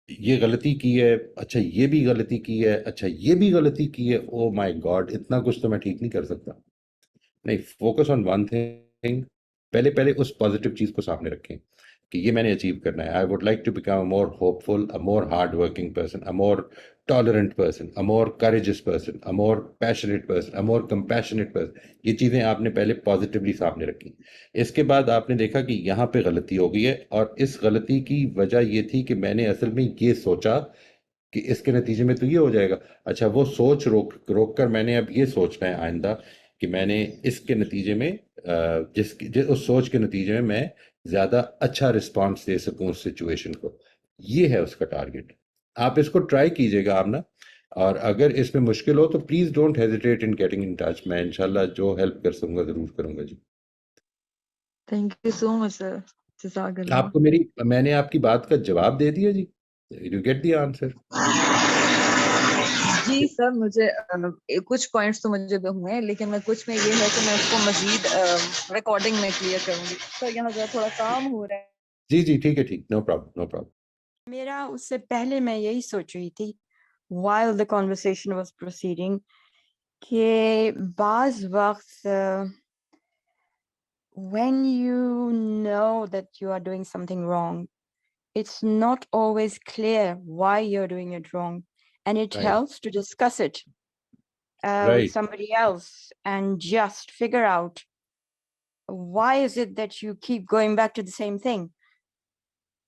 یہ غلطی کی ہے, اچھا یہ بھی غلطی کی ہے, اچھا یہ بھی غلطی کی ہے, او مائی گاڈ اتنا کچھ تو میں ٹھیک نہیں کر سکتا. نہیں, فوکس آن ون تھنگ. پہلے اس پازیٹیو چیز کو سامنے رکھیں کہ یہ میں نے اچیو کرنا ہے. I would like to become a more hopeful, a more hard working person, a more tolerant person, a more courageous person, a more passionate person, a more compassionate person. یہ چیزیں آپ نے پہلے positively سامنے رکھی. اس کے بعد آپ نے دیکھا کہ یہاں پہ غلطی ہو گئی ہے, اور اس غلطی کی وجہ یہ تھی کہ میں نے اصل میں یہ سوچا کہ اس کے نتیجے میں تو یہ ہو جائے گا. اچھا, وہ سوچ روک کر میں نے اب یہ سوچنا ہے آئندہ کہ میں نے اس کے نتیجے میں اس سوچ کے نتیجے میں میں زیادہ اچھا رسپانس دے سکوں اس سچویشن کو. یہ ہے اس کا ٹارگٹ. آپ اس کو ٹرائی کیجئے گا آمنہ, اور اگر اس میں مشکل ہو تو please don't hesitate in getting in touch. میں انشاءاللہ جو ہیلپ کر سکوں گا ضرور کروں گا. جی تھینک یو سو مچ سر, جزاک اللہ. آپ کو میں نے آپ کی بات کا جواب دے دیا. جی, یو گیٹ دی آنسر. جی سر, مجھے کچھ پوائنٹس تو مجھے بھی ہوئے ہیں, لیکن میں کچھ میں یہ ہے کہ میں اس کو مزید ریکارڈنگ میں کلیئر کروں گی. سر یہاں ذرا تھوڑا کام ہو رہا ہے. جی ٹھیک ہے, ٹھیک, نو پرابلم. میرا اس سے پہلے میں یہی سوچ رہی تھی while the conversation was proceeding کہ بعض وقت when you know that you are doing something wrong, it's not always clear why you're doing it wrong, and it Right. helps to discuss it with Right. somebody else and just figure out why is it that you keep going back to the same thing.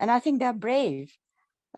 and I think they're brave.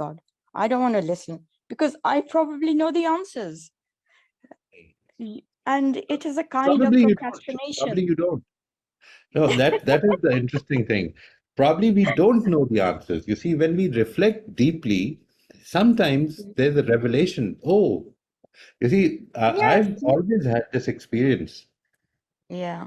God, I don't want to listen because I probably know the answers. And it is a kind Probably of you don't. Probably procrastination. you don't. No, that is the interesting thing. Probably we don't know the answers. You see, when we reflect deeply, sometimes there's a revelation. Oh, you see, Yes. I've always had this experience. Yeah.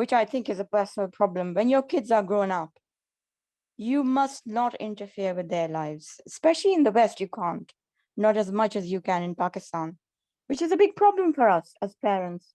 which I think is a personal problem. When your kids are grown up, you must not interfere with their lives, especially in the West. You can't, not as much as you can in Pakistan, which is a big problem for us as parents.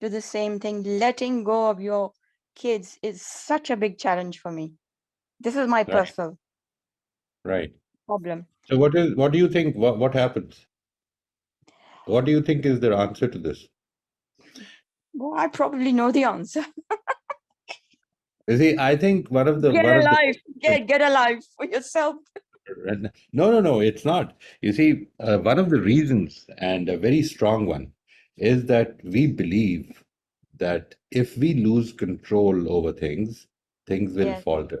to the same thing? Letting go of your kids is such a big challenge for me. This is my Right. personal Right. problem. So what do you think? What happens? What do you think is the answer to this? Well, I probably know the answer. You see, I think one of the Get alive for yourself. No, it's not. You see, one of the reasons, and a very strong one, is that we believe that if we lose control over things, things will Yes. falter.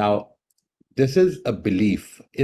Now, this is a belief.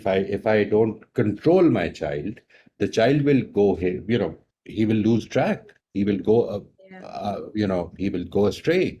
if I don't control my child, the child will go, he will lose track. He will go, he will go astray.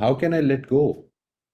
how can I let go?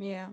Yeah.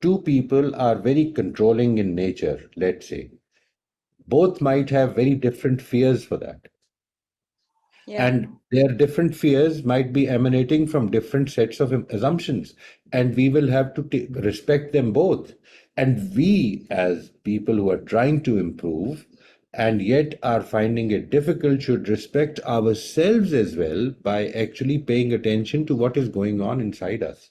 two people are very controlling in nature, let's say, both might have very different fears for that. Yeah. And their different fears might be emanating from different sets of assumptions, and we will have to respect them both. And we, as people who are trying to improve and yet are finding it difficult, should respect ourselves as well by actually paying attention to what is going on inside us.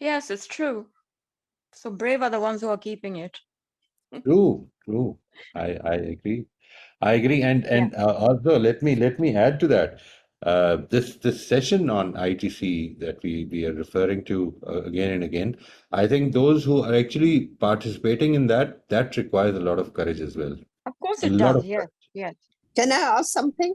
Yes, it's true. So brave are the ones who are keeping it. True. I agree. And also let me add to that. This session on ITC that we are referring to again and again, I think those who are actually participating in that requires a lot of courage as well. Of course A it lot does. of Yes. courage. Yes. Can I ask something?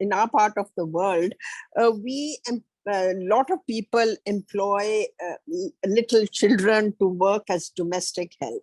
in our part of the world we lot of people employ little children to work as domestic help.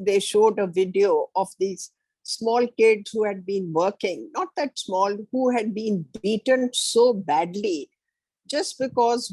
they showed a video of these small kids who had been working, not that small, who had been beaten so badly just because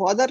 bother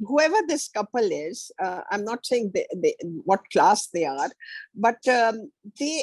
whoever this couple is, I'm not saying what class they are, but they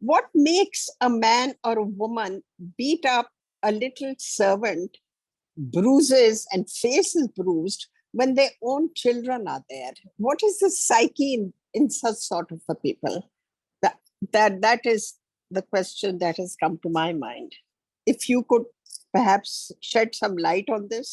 What makes a man or a woman beat up a little servant, bruises and face is bruised, when their own children are there? What is the psyche in such sort of a people? That is the question that has come to my mind. if you could perhaps shed some light on this.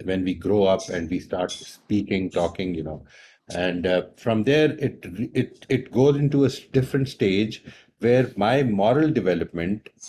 when we grow up and we start speaking, talking, and from there it goes into a different stage where my moral development,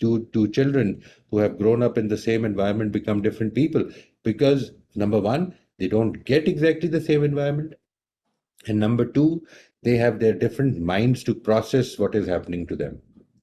two children who have grown up in the same environment become different people? Because number one, they don't get exactly the same environment, and number two, they have their different minds to process what is happening to them.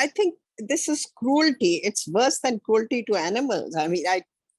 I think this is cruelty. It's worse than cruelty to animals. I mean,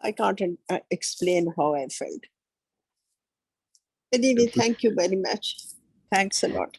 I can't explain how I felt. Anyway, thank you very much. Thanks a lot.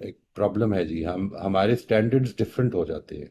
ایک problem ہے جی، ہمارے standards different ہو جاتے ہیں.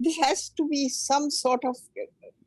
there has to be some sort of,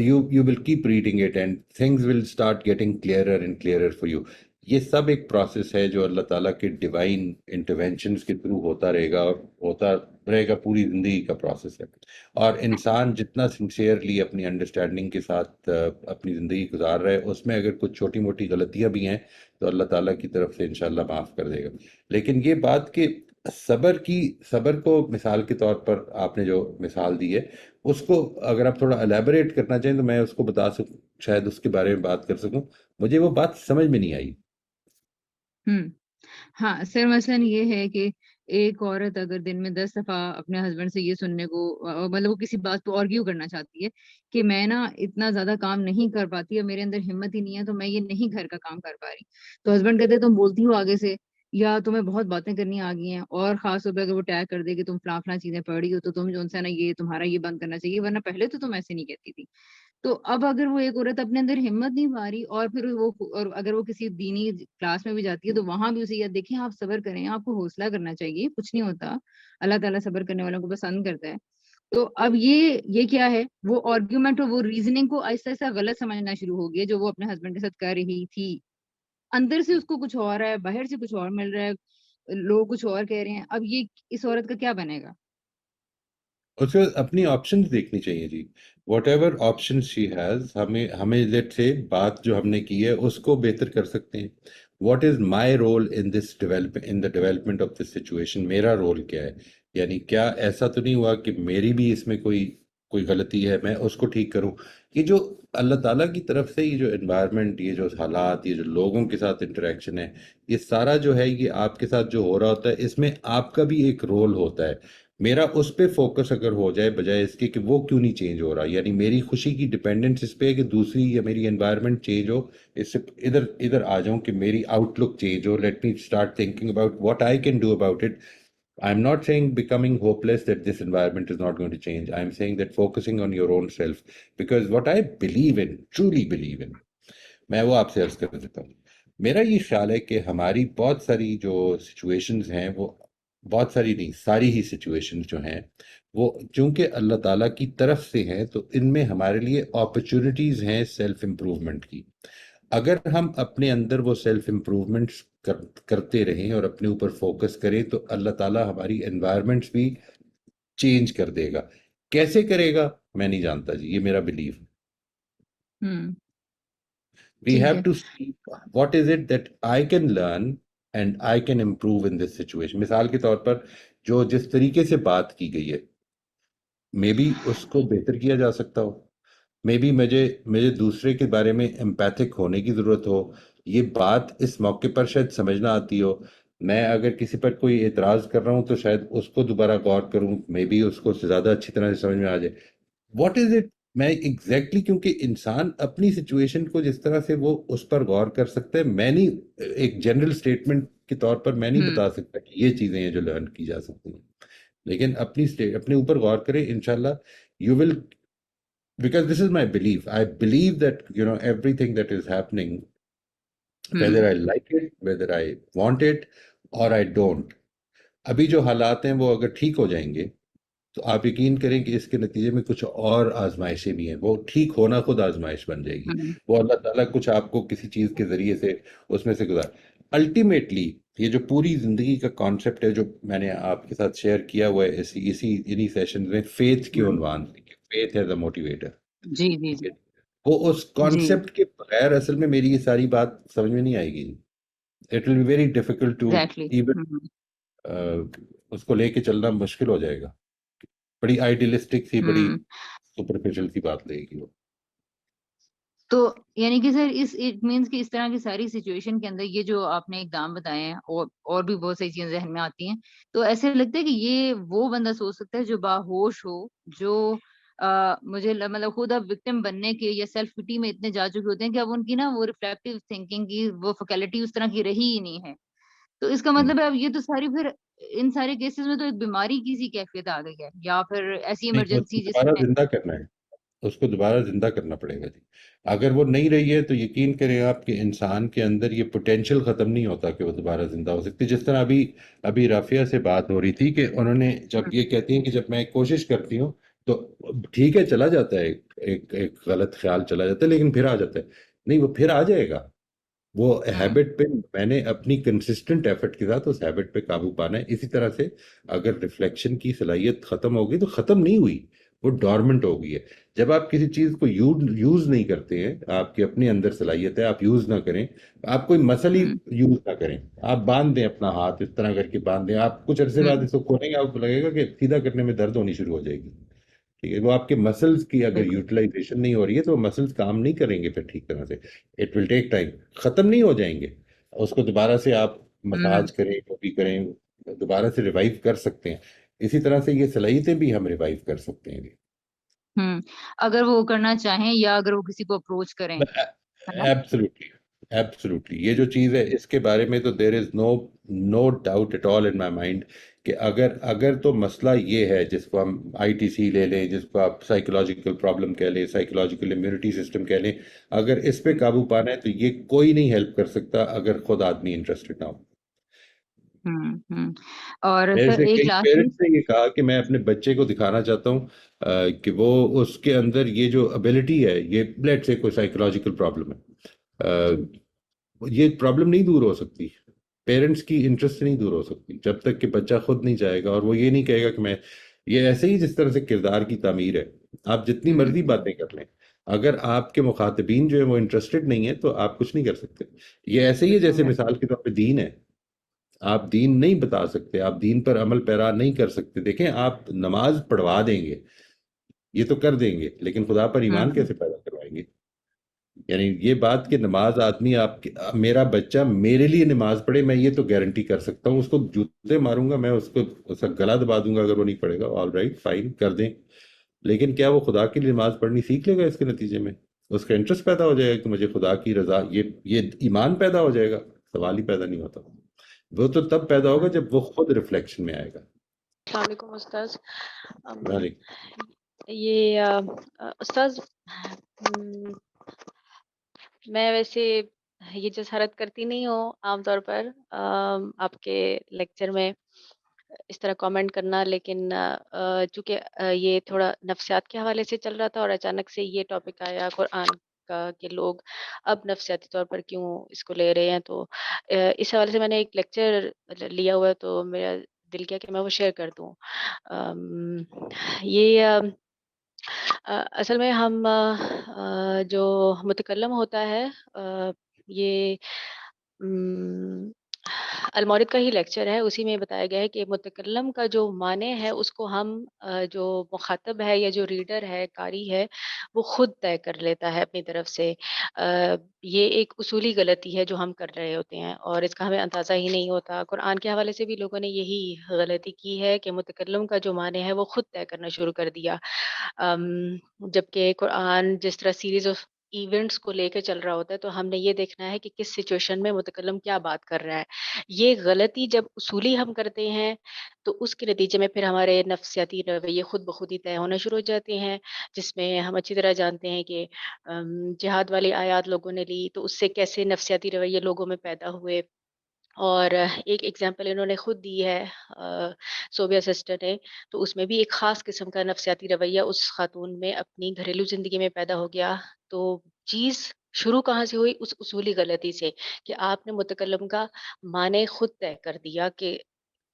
you will keep reading it and things will start getting clearer and clearer for you. یہ سب ایک process ہے جو اللہ تعالیٰ کے ڈیوائن انٹرونشنز کے تھرو ہوتا رہے گا، اور ہوتا رہے گا، پوری زندگی کا پروسیس ہے. اور انسان جتنا سنسیئرلی اپنی انڈرسٹینڈنگ کے ساتھ اپنی زندگی گزار رہا ہے، اس میں اگر کچھ چھوٹی موٹی غلطیاں بھی ہیں تو اللہ تعالیٰ کی طرف سے انشاءاللہ معاف کر دے گا. لیکن یہ بات کہ صبر کو مثال کے طور پر آپ نے جو مثال دی ہے، اس کو اگر آپ تھوڑا الیبوریٹ کرنا چاہیں تو میں اس کو بتا سکوں، شاید اس کے بارے میں بات کر سکوں. مجھے وہ بات سمجھ میں نہیں آئی. ہاں سر، مثلاً یہ ہے کہ ایک عورت اگر دن میں 10 دفعہ اپنے ہسبینڈ سے یہ سننے کو مطلب وہ کسی بات پہ آرگیو کرنا چاہتی ہے کہ میں نا اتنا زیادہ کام نہیں کر پاتی ہے، میرے اندر ہمت ہی نہیں ہے، تو میں یہ نہیں گھر کا کام کر پا رہی، تو ہسبینڈ کہتے تم بولتی ہو آگے سے، یا تمہیں بہت باتیں کرنی آ گئی ہیں، اور خاص طور پہ اگر وہ ٹیگ کر دے کہ تم فلاں فلاں چیزیں پڑھ رہی ہو تو تم جو سے نا یہ تمہارا یہ بند کرنا چاہیے، ورنہ پہلے تو تم ایسے نہیں کہتی تھی. تو اب اگر وہ ایک عورت اپنے اندر ہمت نہیں پا رہی، اور پھر وہ اور اگر وہ کسی دینی کلاس میں بھی جاتی ہے تو وہاں بھی اسے یہ دیکھیں آپ صبر کریں، آپ کو حوصلہ کرنا چاہیے، کچھ نہیں ہوتا، اللہ تعالیٰ صبر کرنے والوں کو پسند کرتا ہے. تو اب یہ کیا ہے، وہ آرگیومنٹ اور وہ ریزننگ کو آہستہ آہستہ غلط سمجھنا شروع ہو گیا جو وہ اپنے ہسبینڈ کے ساتھ کر رہی تھی. اندر سے اس کو کچھ اور ہے، باہر سے کچھ اور مل رہا ہے، لوگ کچھ اور کہہ رہے ہیں. اب یہ اس عورت کا کیا بنے گا؟ اس کو اپنی آپشنز دیکھنی چاہیے جی. Whatever option she has, ہمیں لیٹ سے بات جو ہم نے کی ہے اس کو بہتر کر سکتے ہیں. What is my role in the development of this situation? میرا رول کیا ہے؟ یعنی کیا ایسا تو نہیں ہوا کہ میری بھی اس میں کوئی غلطی ہے، میں اس کو ٹھیک کروں. یہ جو اللہ تعالیٰ کی طرف سے یہ جو انوائرمنٹ، یہ جو حالات، یہ جو لوگوں کے ساتھ انٹریکشن ہے، یہ سارا جو ہے یہ آپ کے ساتھ جو ہو رہا ہوتا ہے، اس میں آپ کا بھی ایک رول ہوتا ہے. میرا اس پہ فوکس اگر ہو جائے بجائے اس کے کہ وہ کیوں نہیں چینج ہو رہا، یعنی میری خوشی کی ڈپینڈنس اس پہ ہے کہ دوسری یا میری انوائرمنٹ چینج ہو، اس سے ادھر آ جاؤں کہ میری آؤٹ لک چینج ہو. Let me start thinking about what I can do about it. I am not saying becoming hopeless that this environment is not going to change. I am saying that focusing on your own self. Because what I believe in, truly believe in, میں وہ آپ سے عرض کر دیتا ہوں. میرا یہ خیال ہے کہ ہماری بہت ساری جو سچویشنز ہیں، وہ بہت ساری نہیں، ساری ہی سچویشنز جو ہیں وہ چونکہ اللہ تعالیٰ کی طرف سے ہیں، تو ان میں ہمارے لیے اپرچونٹیز ہیں سیلف امپروومنٹ کی. اگر ہم اپنے اندر وہ سیلف امپروومنٹس کرتے رہیں اور اپنے اوپر فوکس کریں تو اللہ تعالیٰ ہماری انوائرمنٹس بھی چینج کر دے گا. کیسے کرے گا میں نہیں جانتا جی، یہ میرا بلیف ہے. We ٹھیک have ہے. to see what is it that I can learn and I can improve in this situation. مثال کے طور پر جو جس طریقے سے بات کی گئی ہے، مے بی اس کو بہتر کیا جا سکتا ہو. مے بی مجھے دوسرے کے بارے میں امپیتھک ہونے کی ضرورت ہو. یہ بات اس موقع پر شاید سمجھنا آتی ہو. میں اگر کسی پر کوئی اعتراض کر رہا ہوں تو شاید اس کو دوبارہ غور کروں، مے بی اس کو زیادہ اچھی طرح سے سمجھ میں آ جائے. What is it? میں ایگزیکٹلی کیونکہ انسان اپنی سچویشن کو جس طرح سے وہ اس پر غور کر سکتا ہے، میں نہیں ایک جنرل اسٹیٹمنٹ کے طور پر میں نہیں بتا سکتا کہ یہ چیزیں ہیں جو لرن کی جا سکتی ہیں. لیکن اپنے اوپر غور کریں، انشاءاللہ you will. Because this is my belief. I believe that, everything that is happening, whether I like it, whether I want it, or I don't. ابھی جو حالات ہیں وہ اگر ٹھیک ہو جائیں گے تو آپ یقین کریں کہ اس کے نتیجے میں کچھ اور آزمائشیں بھی ہیں. وہ ٹھیک ہونا خود آزمائش بن جائے گی. وہ اللہ تعالیٰ کچھ آپ کو کسی چیز کے ذریعے سے اس میں سے گزار. الٹیمیٹلی یہ جو پوری زندگی کا کانسیپٹ ہے جو میں نے آپ کے ساتھ شیئر کیا ہوا ہے انہی سیشن میں، فیتھ کے عنوان سے، فیتھ ایز اے موٹیویٹر. جی جی جی وہ اس کانسیپٹ کے بغیر اصل میں میری یہ ساری بات سمجھ میں نہیں آئے گی. It will be very difficult to even اس کو لے کے چلنا مشکل ہو جائے گا. بڑی آئیڈیلسٹک سی، بڑی سپرفیشل سی بات لگے گی وہ. تو یعنی کہ سر اٹ مینس کہ اس طرح کی ساری سچویشن کے اندر یہ جو آپ نے اقدام بتائے ہیں اور بھی بہت ساری چیزیں ذہن میں آتی ہیں، تو ایسے لگتا ہے کہ یہ وہ بندہ سوچ سکتا ہے جو باہوش ہو، جو مجھے مطلب خود اب وکٹم بننے کے یا سیلف پٹی میں اتنے جا چکے ہوتے ہیں کہ اب ان کی نا وہ ریفلیکٹیو تھنکنگ کی وہ فیکلٹی اس طرح کی رہی ہی نہیں ہے. تو اس کا مطلب ہے اب یہ تو ساری پھر ان سارے کیسز میں تو ایک بیماری کی سی کیفیت آ گئی ہے، یا پھر ایسی ایمرجنسی جس دوبارہ میں زندہ کرنا ہے، اس کو دوبارہ زندہ کرنا پڑے گا جی. اگر وہ نہیں رہی ہے تو یقین کریں آپ کہ انسان کے اندر یہ پوٹینشیل ختم نہیں ہوتا کہ وہ دوبارہ زندہ ہو سکتی. جس طرح ابھی رافیہ سے بات ہو رہی تھی کہ انہوں نے جب یہ کہتی ہیں کہ جب میں کوشش کرتی ہوں تو ٹھیک ہے چلا جاتا ہے، ایک غلط خیال چلا جاتا ہے لیکن پھر آ جاتا ہے. نہیں، وہ پھر آ جائے گا. وہ ہوں ہیبٹ پہ میں نے اپنی کنسسٹنٹ ایفرٹ کے ساتھ اس ہیبٹ پہ قابو پانا ہے. اسی طرح سے اگر ریفلیکشن کی صلاحیت ختم ہوگی تو ختم نہیں ہوئی، وہ ڈورمنٹ ہو گئی ہے. جب آپ کسی چیز کو یوز نہیں کرتے ہیں، آپ کی اپنے اندر صلاحیت ہے، آپ یوز نہ کریں، آپ کوئی مسل ہی ہوں یوز نہ کریں، آپ باندھ دیں اپنا ہاتھ اس طرح کر کے باندھ دیں، آپ کچھ عرصے بعد ہوں اس کو کھولیں گے، آپ کو لگے گا کہ سیدھا کرنے میں درد ہونی شروع ہو جائے گی. ٹھیک ہے، وہ آپ کے مسلس کی اگر بالکل یوٹیلائزیشن نہیں ہو رہی ہے تو مسلس کام نہیں کریں گے پھر ٹھیک طرح سے. اٹ ول ٹیک ٹائم، ختم نہیں ہو جائیں گے. اس کو دوبارہ سے آپ ہوں مساج کریں، جو بھی کریں، دوبارہ سے ریوائیو کر سکتے ہیں. اسی طرح سے یہ صلاحیتیں بھی ہم ریوائیو کر سکتے ہیں. ہوں اگر وہ کرنا چاہیں یا اگر وہ کسی کو اپروچ کریں، ہے نا؟ Absolutely, absolutely. یہ جو چیز ہے اس کے بارے میں تو there is no doubt at all in my mind کہ اگر تو مسئلہ یہ ہے جس کو ہم آئی ٹی سی لے لیں، جس کو آپ سائیکولوجیکل پرابلم کہہ لیں، سائیکولوجیکل امیونٹی سسٹم کہہ لیں، اگر اس پہ قابو پانا ہے تو یہ کوئی نہیں ہیلپ کر سکتا اگر خود آدمی انٹرسٹڈ نہ ہو. ہوں اور میرے سر سے ایک کئی لاسٹ چیز، پیرنٹس نے یہ کہا کہ میں اپنے بچے کو دکھانا چاہتا ہوں کہ وہ اس کے اندر یہ جو ابیلٹی ہے، یہ لیٹ سے کوئی سائیکولوجیکل پرابلم ہے، یہ پرابلم نہیں دور ہو سکتی. پیرنٹس کی انٹرسٹ نہیں دور ہو سکتی جب تک کہ بچہ خود نہیں چاہے گا اور وہ یہ نہیں کہے گا کہ میں یہ ایسے ہی جس طرح سے کردار کی تعمیر ہے. آپ جتنی مرضی باتیں کر لیں، اگر آپ کے مخاطبین جو ہیں وہ انٹرسٹڈ نہیں ہیں تو آپ کچھ نہیں کر سکتے. یہ ایسے ہی ہے جیسے مثال کے طور پہ دین ہے. آپ دین نہیں بتا سکتے، آپ دین پر عمل پیرا نہیں کر سکتے. دیکھیں، آپ نماز پڑھوا دیں گے، یہ تو کر دیں گے، لیکن خدا پر ایمان کیسے پیدا کروائیں گے؟ یعنی یہ بات کہ نماز آدمی میرا بچہ میرے لیے نماز پڑھے، میں یہ تو گارنٹی کر سکتا ہوں. اس کو جوتے ماروں گا میں، اس کا گلا دبا دوں گا اگر وہ نہیں پڑھے گا. آل رائٹ، فائن، کر دیں. لیکن کیا وہ خدا کے لیے نماز پڑھنی سیکھ لے گا؟ اس کے نتیجے میں اس کا انٹرسٹ پیدا ہو جائے گا کہ مجھے خدا کی رضا، یہ ایمان پیدا ہو جائے گا. سوال ہی پیدا نہیں ہوتا. وہ تو تب پیدا ہوگا جب وہ خود ریفلیکشن میں آئے گا. السلام علیکم استاذ. وعلیکم. یہ استاذ میں ویسے یہ جسارت کرتی نہیں ہوں عام طور پر آپ کے لیکچر میں اس طرح کامنٹ کرنا، لیکن چونکہ یہ تھوڑا نفسیات کے حوالے سے چل رہا تھا اور اچانک سے یہ ٹاپک آیا قرآن کا کہ لوگ اب نفسیاتی طور پر کیوں اس کو لے رہے ہیں، تو اس حوالے سے میں نے ایک لیکچر لیا ہوا ہے تو میرا دل کیا کہ میں وہ شیئر کر دوں. یہ اصل میں ہم جو متکلم ہوتا ہے یہ المورد کا ہی لیکچر ہے، اسی میں بتایا گیا ہے کہ متکلم کا جو معنی ہے اس کو ہم جو مخاطب ہے یا جو ریڈر ہے، قاری ہے، وہ خود طے کر لیتا ہے اپنی طرف سے. یہ ایک اصولی غلطی ہے جو ہم کر رہے ہوتے ہیں اور اس کا ہمیں اندازہ ہی نہیں ہوتا. قرآن کے حوالے سے بھی لوگوں نے یہی غلطی کی ہے کہ متکلم کا جو معنی ہے وہ خود طے کرنا شروع کر دیا، جبکہ قرآن جس طرح سیریز آف ایونٹس کو لے کے چل رہا ہوتا ہے تو ہم نے یہ دیکھنا ہے کہ کس سچویشن میں متکلم کیا بات کر رہا ہے. یہ غلطی جب اصولی ہم کرتے ہیں تو اس کے نتیجے میں پھر ہمارے نفسیاتی رویے خود بخود ہی طے ہونا شروع ہو جاتے ہیں، جس میں ہم اچھی طرح جانتے ہیں کہ جہاد والی آیات لوگوں نے لی تو اس سے کیسے نفسیاتی رویے لوگوں میں پیدا ہوئے. اور ایک ایگزامپل انہوں نے خود دی ہے صوبیہ سسٹر نے، تو اس میں بھی ایک خاص قسم کا نفسیاتی رویہ اس خاتون میں اپنی گھریلو زندگی میں پیدا ہو گیا. تو چیز شروع کہاں سے ہوئی؟ اس اصولی غلطی سے کہ آپ نے متکلم کا معنی خود طے کر دیا کہ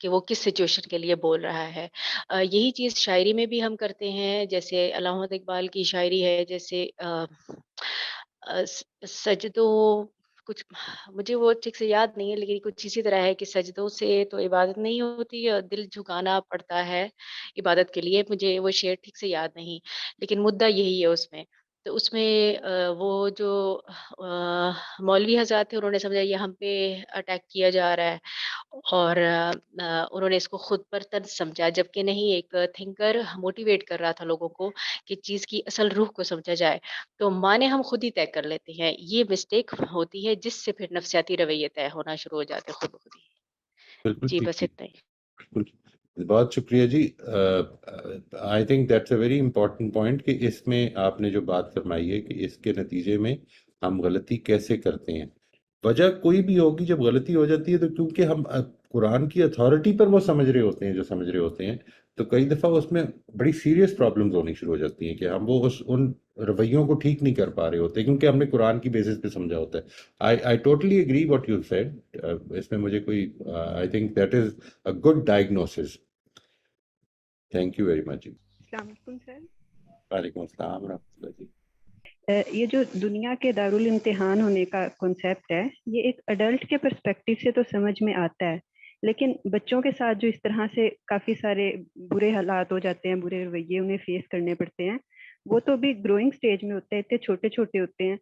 وہ کس سچویشن کے لیے بول رہا ہے. یہی چیز شاعری میں بھی ہم کرتے ہیں، جیسے علامہ اقبال کی شاعری ہے، جیسے سجدوں، کچھ مجھے وہ ٹھیک سے یاد نہیں ہے لیکن کچھ اسی طرح ہے کہ سجدوں سے تو عبادت نہیں ہوتی اور دل جھکانا پڑتا ہے عبادت کے لیے. مجھے وہ شعر ٹھیک سے یاد نہیں، لیکن مدعا یہی ہے اس میں. تو اس میں وہ جو مولوی حضرات تھے انہوں نے سمجھا یہ ہم پہ اٹیک کیا جا رہا ہے اور انہوں نے اس کو خود پر طنز سمجھا، جبکہ نہیں، ایک تھنکر موٹیویٹ کر رہا تھا لوگوں کو کہ چیز کی اصل روح کو سمجھا جائے. تو معنی ہم خود ہی طے کر لیتے ہیں، یہ مسٹیک ہوتی ہے جس سے پھر نفسیاتی رویے طے ہونا شروع ہو جاتے خود بخود ہی. بالکل جی ٹھیک بس ٹھیک. اتنا ہی. بالکل، بہت شکریہ جی. I think that's a very important point کہ اس میں آپ نے جو بات فرمائی ہے کہ اس کے نتیجے میں ہم غلطی کیسے کرتے ہیں. وجہ کوئی بھی ہوگی جب غلطی ہو جاتی ہے تو کیونکہ ہم قرآن کی اتھارٹی پر وہ سمجھ رہے ہوتے ہیں جو سمجھ رہے ہوتے ہیں، تو کئی دفعہ اس میں بڑی سیریس پرابلمز ہونی شروع ہو جاتی ہیں کہ ہم وہ ان رویوں کو ٹھیک نہیں کر پا رہے ہوتے کیونکہ ہم نے قرآن کی بیسس پہ سمجھا ہوتا ہے. I totally agree what you said. اس میں مجھے کوئی I think that is a good diagnosis. Thank you very much. السلام علیکم سر. وعلیکم السلام ورحمۃ اللہ جی. یہ جو دنیا کے دارالامتحان ہونے کا کنسیپٹ ہے یہ ایک اڈلٹ کے پرسپیکٹیو سے تو سمجھ میں آتا ہے لیکن بچوں کے ساتھ جو اس طرح سے کافی سارے برے حالات ہو جاتے ہیں برے رویے انہیں فیس کرنے پڑتے ہیں وہ تو بھی گروئنگ سٹیج میں ہوتے ہیں اتنے چھوٹے چھوٹے ہوتے ہیں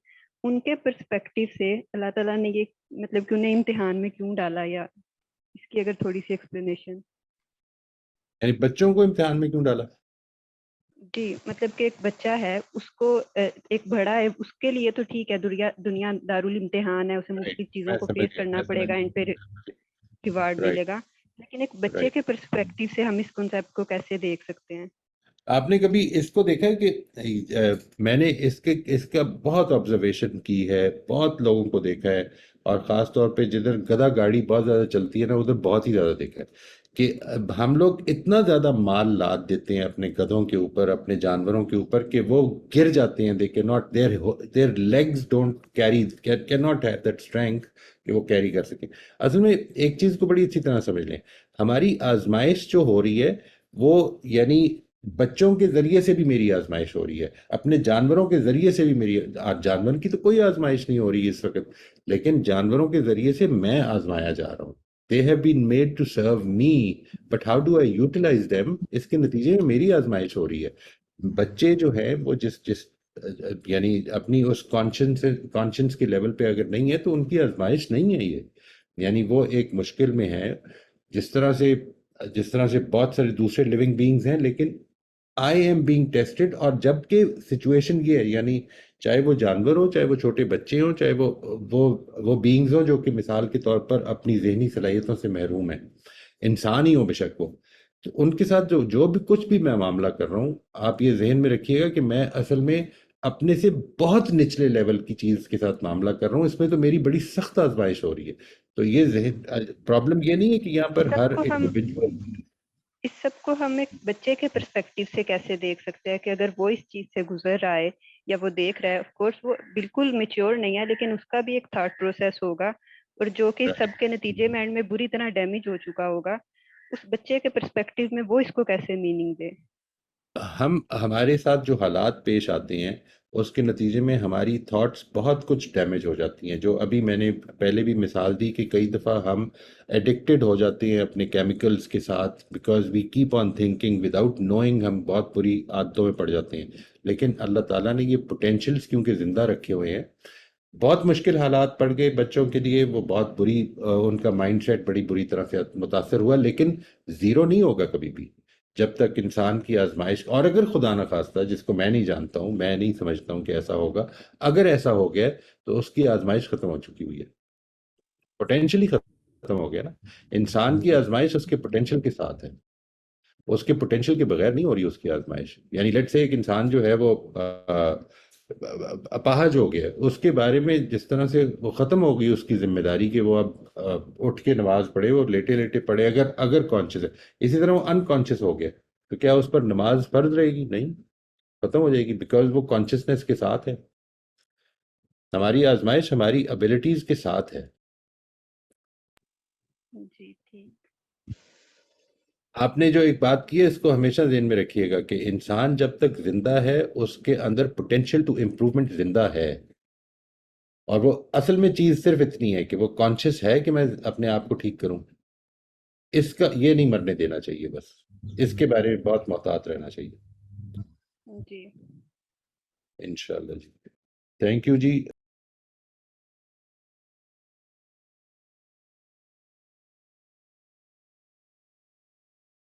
ان کے پرسپیکٹیو سے اللہ تعالیٰ نے یہ مطلب کہ انہیں امتحان میں کیوں ڈالا یا اس کی اگر تھوڑی سی ایکسپلینیشن. یعنی بچوں کو امتحان میں کیوں ڈالا؟ جی مطلب کہ ایک بچہ ہے اس کو ایک بڑا ہے اس کے لیے تو ٹھیک ہے دنیا دارالامتحان ہے اسے مختلف چیزوں کو فیس کرنا پڑے گا ان پہ ریوارڈ ملے گا لیکن ایک بچے کے پرسپیکٹیو سے ہم اس کنسیپٹ کو کیسے دیکھ سکتے ہیں؟ آپ نے کبھی اس کو دیکھا ہے کہ میں نے اس کا بہت آبزرویشن کی ہے بہت لوگوں کو دیکھا ہے اور خاص طور پہ جدھر گدھا گاڑی بہت زیادہ چلتی ہے نا ادھر بہت ہی زیادہ دیکھا ہے کہ ہم لوگ اتنا زیادہ مال لاد دیتے ہیں اپنے گدھوں کے اوپر اپنے جانوروں کے اوپر کہ وہ گر جاتے ہیں. دے کی not their legs don't carry can not have that strength کہ وہ کیری کر سکیں. اصل میں ایک چیز کو بڑی اچھی طرح سمجھ لیں ہماری آزمائش جو ہو رہی ہے وہ یعنی بچوں کے ذریعے سے بھی میری آزمائش ہو رہی ہے اپنے جانوروں کے ذریعے سے بھی میری جانور کی تو کوئی آزمائش نہیں ہو رہی ہے اس وقت لیکن جانوروں کے ذریعے سے میں آزمایا جا رہا ہوں. They have been made to serve me, but how do I utilize them? اس کے نتیجے میں میری آزمائش ہو رہی ہے. بچے جو ہے وہ جس یعنی اپنی اس کانشنس کے لیول پہ اگر نہیں ہے تو ان کی آزمائش نہیں ہے یہ یعنی وہ ایک مشکل میں ہے جس طرح سے بہت سارے دوسرے لیونگ بینگز ہیں لیکن I am being tested. اور جب کہ سچویشن یہ ہے یعنی چاہے وہ جانور ہو چاہے وہ چھوٹے بچے ہوں چاہے وہ بینگز ہوں جو کہ مثال کے طور پر اپنی ذہنی صلاحیتوں سے محروم ہیں انسان ہی ہوں بے شک وہ تو ان کے ساتھ جو بھی کچھ بھی میں معاملہ کر رہا ہوں آپ یہ ذہن میں رکھیے گا کہ میں اصل میں اپنے سے بہت نچلے لیول کی چیز کے ساتھ معاملہ کر رہا ہوں اس میں تو میری بڑی سخت آزمائش ہو رہی ہے. تو یہ ذہن پرابلم یہ نہیں ہے کہ یہاں پر ہر انڈیویجول اس سب کو ہم ایک بچے کے پرسپیکٹیو سے کیسے دیکھ سکتے ہیں کہ اگر وہ اس چیز سے گزر رہا ہے یا وہ دیکھ رہا ہے آف کورس وہ بالکل میچیور نہیں ہے لیکن اس کا بھی ایک تھاٹ پروسیس ہوگا اور جو کہ سب کے نتیجے میں اینڈ میں بری طرح ڈیمیج ہو چکا ہوگا اس بچے کے پرسپیکٹیو میں وہ اس کو کیسے میننگ دے. ہمارے ساتھ جو حالات پیش آتے ہیں اس کے نتیجے میں ہماری تھاٹس بہت کچھ ڈیمیج ہو جاتی ہیں جو ابھی میں نے پہلے بھی مثال دی کہ کئی دفعہ ہم ایڈکٹڈ ہو جاتے ہیں اپنے کیمیکلز کے ساتھ because we keep on thinking without knowing ہم بہت بری عادتوں میں پڑ جاتے ہیں لیکن اللہ تعالیٰ نے یہ پوٹینشیلز کیونکہ زندہ رکھے ہوئے ہیں بہت مشکل حالات پڑ گئے بچوں کے لیے وہ بہت بری ان کا مائنڈ سیٹ بڑی بری طرح سے متاثر ہوا لیکن زیرو نہیں ہوگا کبھی بھی جب تک انسان کی آزمائش اور اگر خدا نخواستہ جس کو میں نہیں جانتا ہوں میں نہیں سمجھتا ہوں کہ ایسا ہوگا اگر ایسا ہو گیا تو اس کی آزمائش ختم ہو چکی ہوئی ہے پوٹینشلی ختم ہو گیا نا. انسان کی آزمائش اس کے پوٹینشل کے ساتھ ہے اس کے پوٹینشل کے بغیر نہیں ہو رہی اس کی آزمائش یعنی لیٹ سے ایک انسان جو ہے وہ اپاہج ہو گیا اس کے بارے میں جس طرح سے وہ ختم ہو گئی اس کی ذمہ داری کہ وہ اب اٹھ کے نماز پڑھے وہ لیٹے لیٹے پڑھے اگر کانشیس ہے اسی طرح وہ انکانشیس ہو گیا تو کیا اس پر نماز فرض رہے گی؟ نہیں ختم ہو جائے گی بیکاز وہ کانشیسنیس کے ساتھ ہے. ہماری آزمائش ہماری ابیلٹیز کے ساتھ ہے. جی ٹھیک. آپ نے جو ایک بات کی ہے اس کو ہمیشہ ذہن میں رکھیے گا کہ انسان جب تک زندہ ہے اس کے اندر پوٹینشیل ٹو امپروومنٹ زندہ ہے اور وہ اصل میں چیز صرف اتنی ہے کہ وہ کانشیس ہے کہ میں اپنے آپ کو ٹھیک کروں اس کا یہ نہیں مرنے دینا چاہیے بس اس کے بارے میں بہت محتاط رہنا چاہیے. جی انشاءاللہ جی. Thank you G.